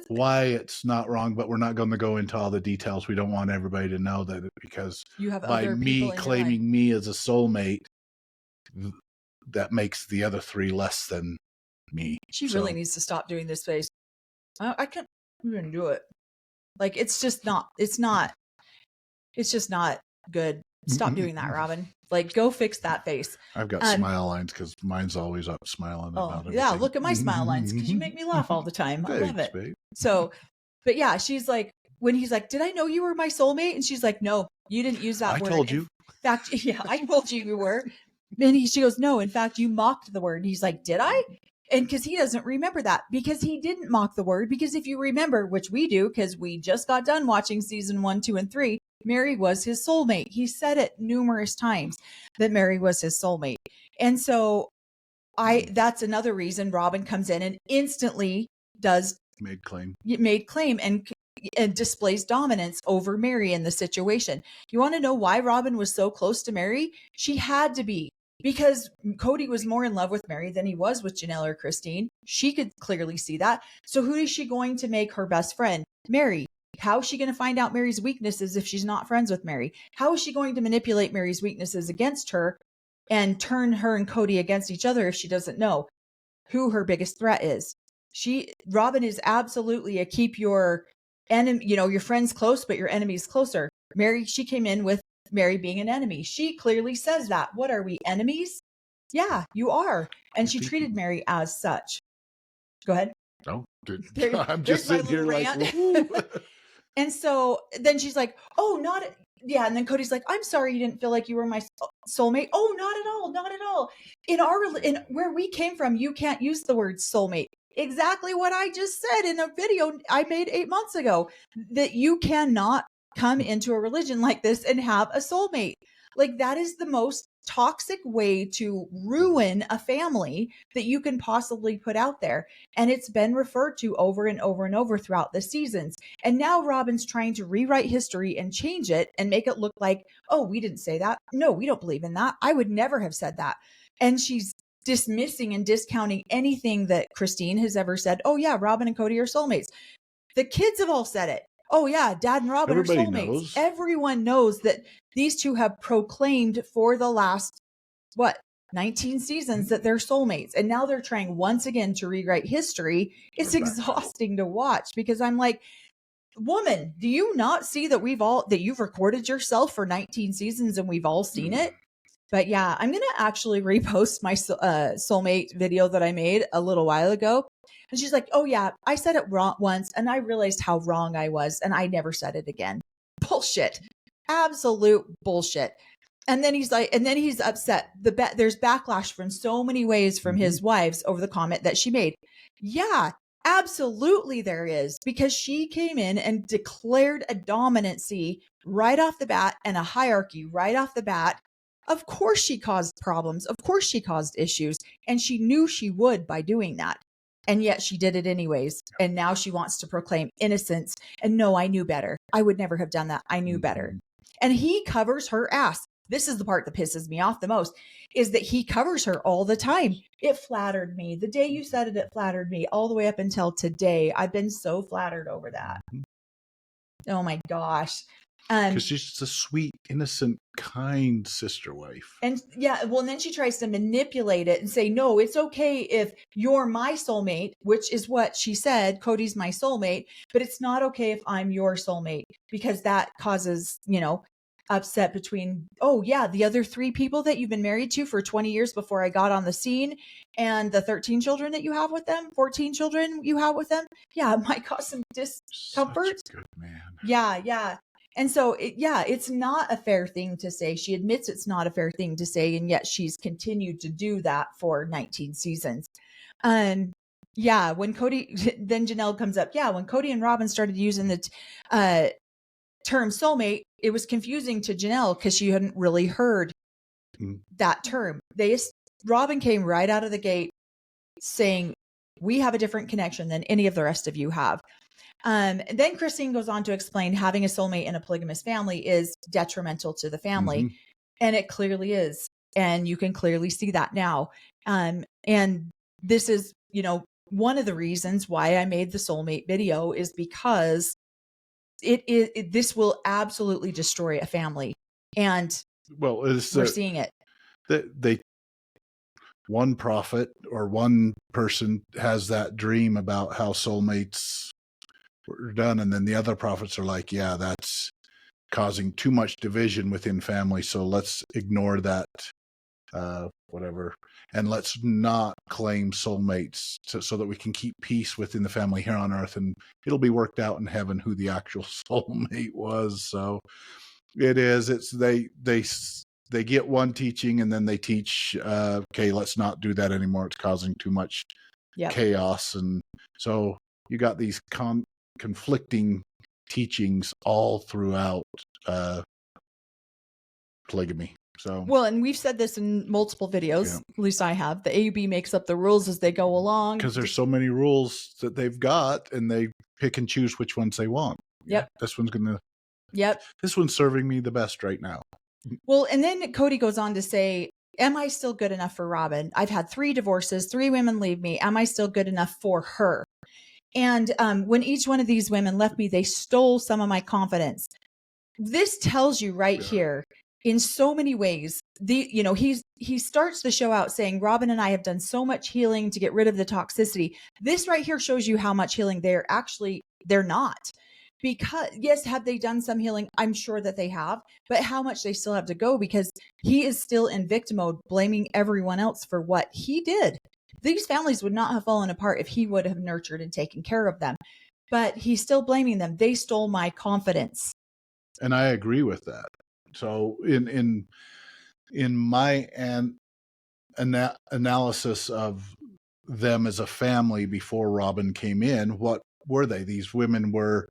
why it's not wrong, but we're not going to go into all the details. We don't want everybody to know that, because you have by me claiming me as a soulmate, that makes the other 3 less than me. She really needs to stop doing this face. I can't even do it. Like, it's just not good. Stop doing that, Robin. Like, go fix that face. I've got smile lines because mine's always up smiling about everything. Yeah, look at my smile lines because you make me laugh all the time. I love it. Babe. So, but yeah, she's like, when he's like, did I know you were my soulmate? And she's like, no, you didn't use that I word. told you. In fact, yeah, I told you were. And she goes, no, in fact, you mocked the word. And he's like, did I? And because he doesn't remember that, because he didn't mock the word. Because if you remember, which we do, because we just got done watching season 1, 2, and 3, Mary was his soulmate. He said it numerous times that Mary was his soulmate. And so that's another reason Robin comes in and instantly made claim and displays dominance over Mary in the situation. You want to know why Robin was so close to Mary? She had to be, because Cody was more in love with Mary than he was with Janelle or Christine. She could clearly see that. So who is she going to make her best friend? Mary. How is she going to find out Mary's weaknesses if she's not friends with Mary? How is she going to manipulate Mary's weaknesses against her and turn her and Cody against each other if she doesn't know who her biggest threat is? Robin is absolutely a keep your enemy, your friends close, but your enemies closer. Mary, she came in with Mary being an enemy. She clearly says that. What are we, enemies? Yeah, you are. And she treated Mary as such. Go ahead. Oh, I'm just sitting here like, and so then she's like, oh, not, yeah. And then Cody's like, I'm sorry you didn't feel like you were my soulmate. Oh, not at all. Not at all. In where we came from, you can't use the word soulmate. Exactly what I just said in a video I made 8 months ago, that you cannot come into a religion like this and have a soulmate. Like, that is the most toxic way to ruin a family that you can possibly put out there. And it's been referred to over and over and over throughout the seasons. And now Robin's trying to rewrite history and change it and make it look like, oh, we didn't say that. No, we don't believe in that. I would never have said that. And she's dismissing and discounting anything that Christine has ever said. Oh yeah, Robin and Cody are soulmates. The kids have all said it. Oh yeah, Dad and Robin are soulmates. Everyone knows that these two have proclaimed for the last, 19 seasons that they're soulmates. And now they're trying once again to rewrite history. It's exhausting to watch, because I'm like, woman, do you not see that you've recorded yourself for 19 seasons and we've all seen it? But yeah, I'm going to actually repost my soulmate video that I made a little while ago. And she's like, oh yeah, I said it wrong once and I realized how wrong I was and I never said it again. Bullshit. Absolute bullshit. And then he's upset. There's backlash from so many ways from his wives over the comment that she made. Yeah, absolutely there is, because she came in and declared a dominancy right off the bat and a hierarchy right off the bat. Of course she caused problems. Of course she caused issues. And she knew she would by doing that. And yet she did it anyways. And now she wants to proclaim innocence. And no, I knew better. I would never have done that. I knew better. And he covers her ass. This is the part that pisses me off the most, is that he covers her all the time. It flattered me. The day you said it, it flattered me all the way up until today. I've been so flattered over that. Oh my gosh. Because she's just a sweet, innocent, kind sister wife. And yeah, well, and then she tries to manipulate it and say, no, it's okay if you're my soulmate, which is what she said. Cody's my soulmate, but it's not okay if I'm your soulmate, because that causes, upset between, oh yeah, the other 3 people that you've been married to for 20 years before I got on the scene, and the 13 children that you have with them, 14 children you have with them. Yeah, it might cause some discomfort. Such a good man. Yeah. And so, it's not a fair thing to say. She admits it's not a fair thing to say, and yet she's continued to do that for 19 seasons. When Cody, then Janelle comes up. Yeah, when Cody and Robin started using the term soulmate, it was confusing to Janelle because she hadn't really heard that term. Robin came right out of the gate saying, we have a different connection than any of the rest of you have. Then Christine goes on to explain having a soulmate in a polygamous family is detrimental to the family. And it clearly is. And you can clearly see that now. And this is, one of the reasons why I made the soulmate video, is because this will absolutely destroy a family. And we're seeing it. One prophet or one person has that dream about how soulmates were done, and then the other prophets are like, yeah, that's causing too much division within family, so let's ignore that whatever. And let's not claim soulmates so that we can keep peace within the family here on earth, and it'll be worked out in heaven who the actual soulmate was. So they get one teaching, and then they teach, okay, let's not do that anymore. It's causing too much chaos. And so you got these conflicting teachings all throughout polygamy. So, well, and we've said this in multiple videos, at least I have. The AUB makes up the rules as they go along. Because there's so many rules that they've got, and they pick and choose which ones they want. Yep. This one's going to... Yep. This one's serving me the best right now. Well, and then Cody goes on to say, am I still good enough for Robin? I've had 3 divorces, 3 women leave me. Am I still good enough for her? And when each one of these women left me, they stole some of my confidence. This tells you right here, in so many ways, he starts the show out saying, Robin and I have done so much healing to get rid of the toxicity. This right here shows you how much healing they're not. Because yes, have they done some healing? I'm sure that they have, but how much they still have to go, because he is still in victim mode, blaming everyone else for what he did. These families would not have fallen apart if he would have nurtured and taken care of them, but he's still blaming them. They stole my confidence. And I agree with that. So in my analysis of them as a family before Robin came in, what were they? These women were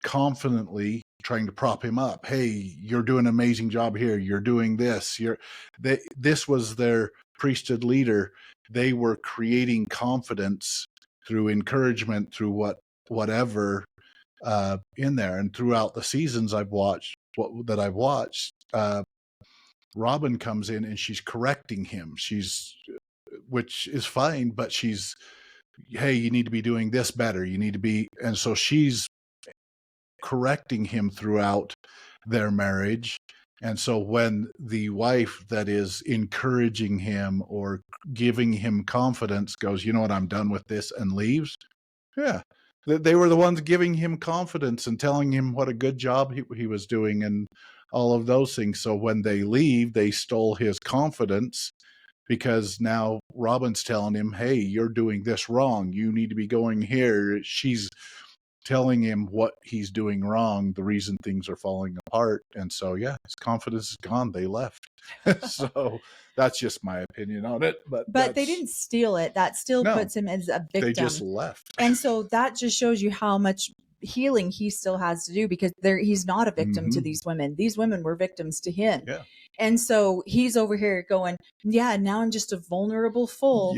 confidently trying to prop him up. Hey, you're doing an amazing job here. You're doing this. This was their priesthood leader. They were creating confidence through encouragement, through whatever in there. And throughout the seasons I've watched, Robin comes in and she's correcting him. Which is fine, but hey, you need to be doing this better. You need to be, and so she's correcting him throughout their marriage. And so when the wife that is encouraging him or giving him confidence goes, you know what, I'm done with this, and leaves, they were the ones giving him confidence and telling him what a good job he was doing and all of those things. So when they leave, they stole his confidence, because now Robin's telling him, hey, you're doing this wrong. You need to be going here. She's telling him what he's doing wrong, the reason things are falling apart. And so, his confidence is gone. They left. So that's just my opinion on it. But they didn't steal it. That still puts him as a victim. They just left. And so that just shows you how much healing he still has to do, because he's not a victim to these women. These women were victims to him. Yeah. And so he's over here going, now I'm just a vulnerable fool.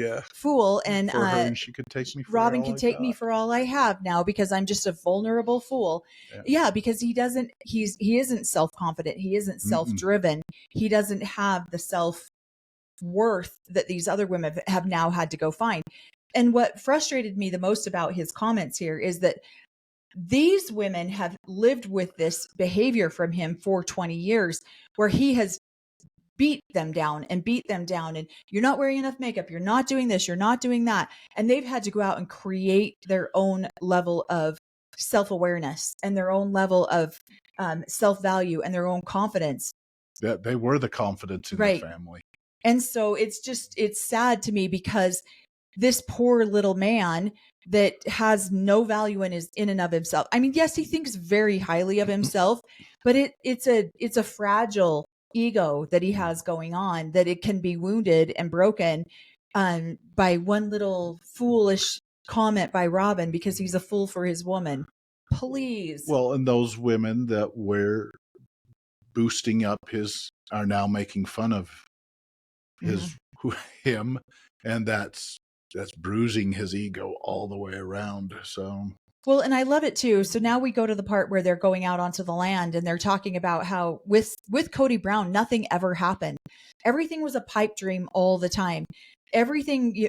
And and she could take me for Robin can take me for all I have now, because I'm just a vulnerable fool. Because he isn't self-confident. He isn't self-driven. He doesn't have the self-worth that these other women have now had to go find. And what frustrated me the most about his comments here is that these women have lived with this behavior from him for 20 years, where he has beat them down, and you're not wearing enough makeup. You're not doing this. You're not doing that. And they've had to go out and create their own level of self-awareness and their own level of self-value and their own confidence. Yeah, they were the confidence in the family. And so it's sad to me, because this poor little man that has no value in and of himself. I mean, yes, he thinks very highly of himself, but it's a fragile ego that he has going on, that it can be wounded and broken by one little foolish comment by Robin, because he's a fool for his woman. Please. Well, and those women that were boosting up are now making fun of him, and that's bruising his ego all the way around. So, well, and I love it too. So now we go to the part where they're going out onto the land, and they're talking about how with Cody Brown, nothing ever happened. Everything was a pipe dream all the time. Everything,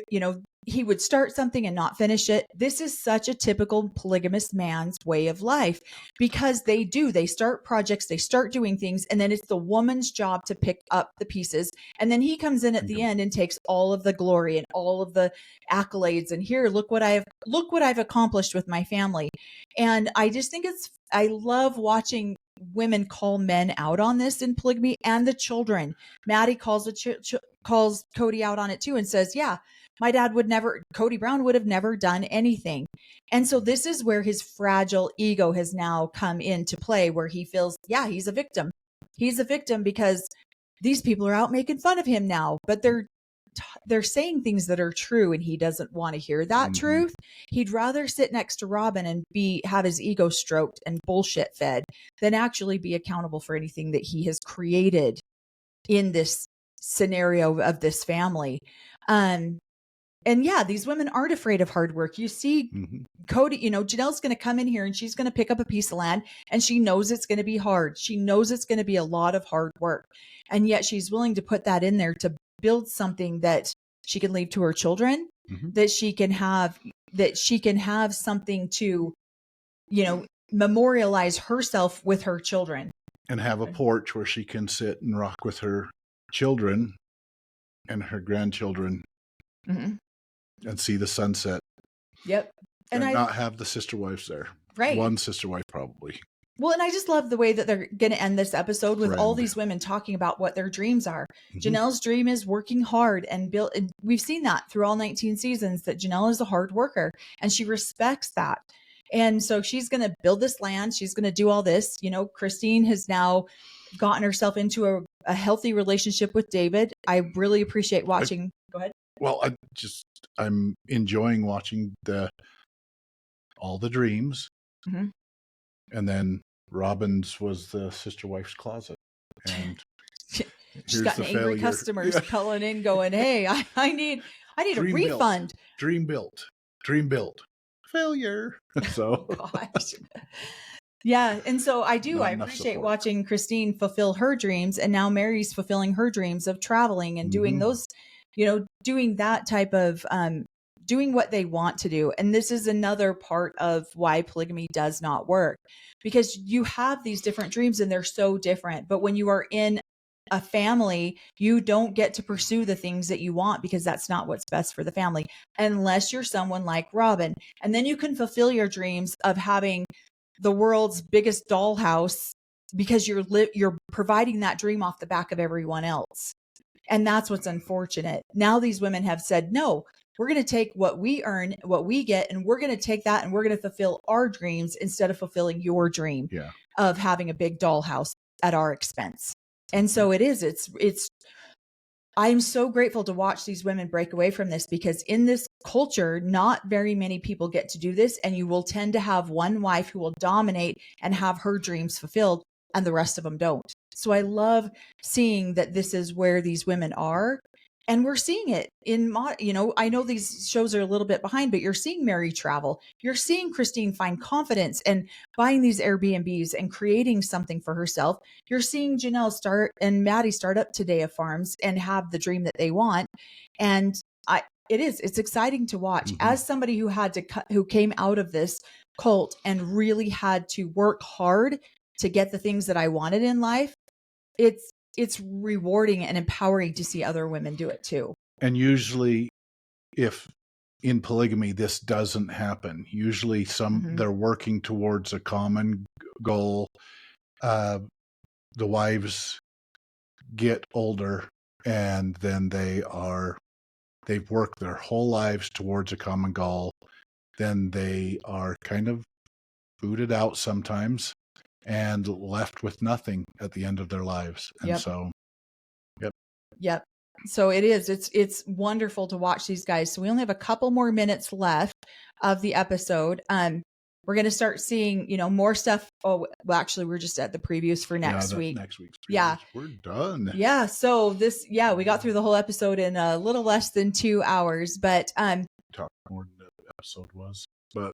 he would start something and not finish it. This is such a typical polygamous man's way of life, because they start projects, they start doing things, and then it's the woman's job to pick up the pieces. And then he comes in at the end and takes all of the glory and all of the accolades. And here, look what I've accomplished with my family. And I just think I love watching women call men out on this in polygamy, and the children. Maddie calls calls Cody out on it too and says, yeah, my dad Cody Brown would have never done anything. And so this is where his fragile ego has now come into play, where he feels, yeah, he's a victim. He's a victim because these people are out making fun of him now, but they're saying things that are true, and he doesn't want to hear that truth. He'd rather sit next to Robin and have his ego stroked and bullshit fed than actually be accountable for anything that he has created in this scenario of this family. And yeah, these women aren't afraid of hard work. You see Cody, Janelle's going to come in here and she's going to pick up a piece of land, and she knows it's going to be hard. She knows it's going to be a lot of hard work. And yet she's willing to put that in there to build something that she can leave to her children, that she can have something to, memorialize herself with her children. And have a porch where she can sit and rock with her children and her grandchildren and see the sunset. Yep. And not have the sister wives there. Right. One sister wife probably. Well, and I just love the way that they're going to end this episode with all these women talking about what their dreams are. Janelle's dream is working hard and build. And we've seen that through all 19 seasons, that Janelle is a hard worker and she respects that. And so she's going to build this land. She's going to do all this. Christine has now gotten herself into a healthy relationship with David. I really appreciate watching. Go ahead. Well, I'm enjoying watching all the dreams. And then Robin's was the sister wife's closet. And she's got angry customers calling in going, hey, I need a refund. Dream built. Failure. So gosh. Yeah. And so I appreciate watching Christine fulfill her dreams, and now Mary's fulfilling her dreams of traveling and doing those, doing that type of doing what they want to do. And this is another part of why polygamy does not work, because you have these different dreams and they're so different. But when you are in a family, you don't get to pursue the things that you want, because that's not what's best for the family, unless you're someone like Robin. And then you can fulfill your dreams of having the world's biggest dollhouse, because you're providing that dream off the back of everyone else. And that's what's unfortunate. Now these women have said, no, we're going to take what we earn, what we get, and we're going to take that and we're going to fulfill our dreams instead of fulfilling your dream of having a big dollhouse at our expense. And so I'm so grateful to watch these women break away from this, because in this culture, not very many people get to do this. And you will tend to have one wife who will dominate and have her dreams fulfilled, and the rest of them don't. So I love seeing that this is where these women are. And we're seeing it in, I know these shows are a little bit behind, but you're seeing Mary travel. You're seeing Christine find confidence and buying these Airbnbs and creating something for herself. You're seeing Janelle and Maddie start up Today of Farms and have the dream that they want. And it's exciting to watch. As somebody who came out of this cult and really had to work hard to get the things that I wanted in life, it's rewarding and empowering to see other women do it too. And usually, if in polygamy this doesn't happen, usually they're working towards a common goal. The wives get older, and then they've worked their whole lives towards a common goal. Then they are kind of booted out sometimes and left with nothing at the end of their lives. And so, Yep. So it's wonderful to watch these guys. So we only have a couple more minutes left of the episode. We're going to start seeing, more stuff. Oh, well, actually, we're just at the previews for next week. Next week's previews. Yeah. We're done. Yeah. So we got through the whole episode in a little less than 2 hours, but, talk more than the episode was, but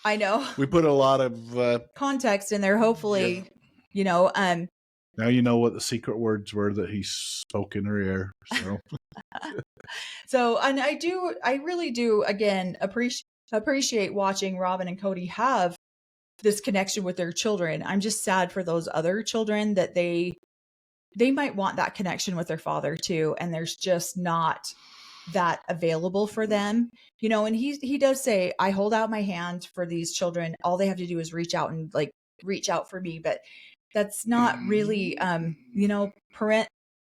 I know we put a lot of context in there. Hopefully, now you know what the secret words were that he spoke in her ear. So, and I really do again appreciate watching Robin and Cody have this connection with their children. I'm just sad for those other children that they might want that connection with their father too, and there's just not that available for them, and he does say, I hold out my hand for these children. All they have to do is reach out for me. But that's not really,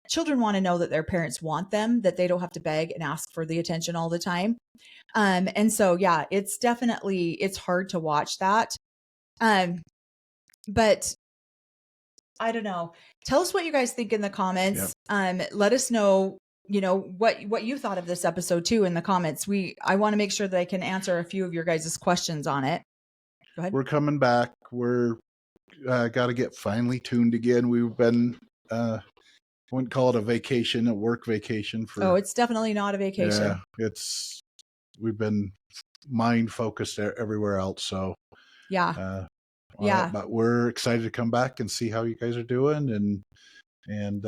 children want to know that their parents want them, that they don't have to beg and ask for the attention all the time. And so, yeah, it's hard to watch that. But I don't know. Tell us what you guys think in the comments. Let us know, what you thought of this episode too in the comments. I want to make sure that I can answer a few of your guys' questions on it. Go ahead. We're coming back. We're got to get finely tuned again. We've been, wouldn't call it a vacation, a work vacation for. Oh, it's definitely not a vacation. Yeah, we've been mind focused everywhere else. So yeah. But we're excited to come back and see how you guys are doing and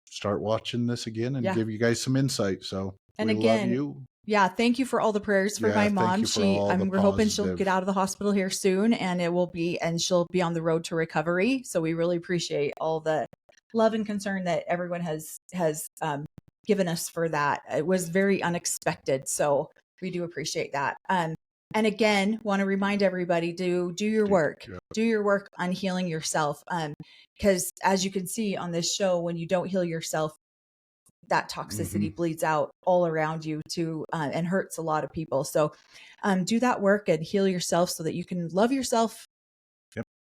start watching this again and give you guys some insight. So and we again, love you. Yeah, thank you for all the prayers for my mom. We're hoping she'll get out of the hospital here soon, and she'll be on the road to recovery. So we really appreciate all the love and concern that everyone has given us for that. It was very unexpected, so we do appreciate that. And again, want to remind everybody to do your work. Do your work on healing yourself. Because as you can see on this show, when you don't heal yourself, that toxicity bleeds out all around you too, and hurts a lot of people. So do that work and heal yourself so that you can love yourself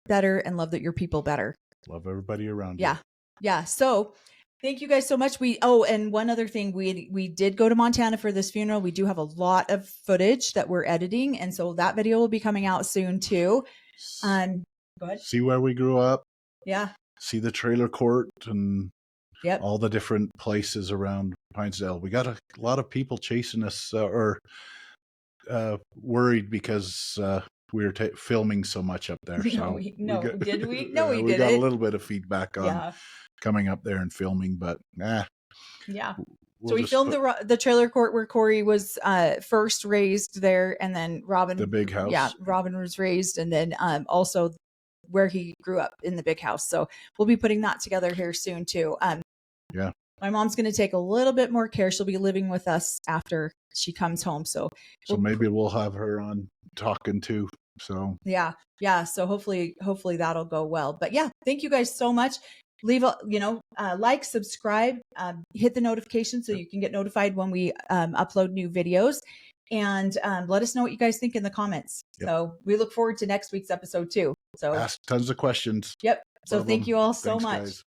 better and love your people better. Love everybody around you. Yeah. So thank you guys so much. And one other thing, we did go to Montana for this funeral. We do have a lot of footage that we're editing. And so that video will be coming out soon too. Go ahead. See where we grew up. Yeah. See the trailer court and Yep. all the different places around Pinesdale. We got a lot of people chasing us or worried because we were filming so much up there. So did we? No, we didn't. We got a little bit of feedback on coming up there and filming, but yeah. So we filmed the trailer court where Cory was first raised there, and then Robin, the big house. Yeah, Robin was raised, and then also where he grew up in the big house. So we'll be putting that together here soon too. My mom's going to take a little bit more care. She'll be living with us after she comes home. So maybe we'll have her on talking too. So yeah. So hopefully that'll go well. But yeah, thank you guys so much. Leave like, subscribe, hit the notification so you can get notified when we upload new videos, and let us know what you guys think in the comments. So we look forward to next week's episode too. So ask tons of questions. Yep. So thank you all so much. Guys.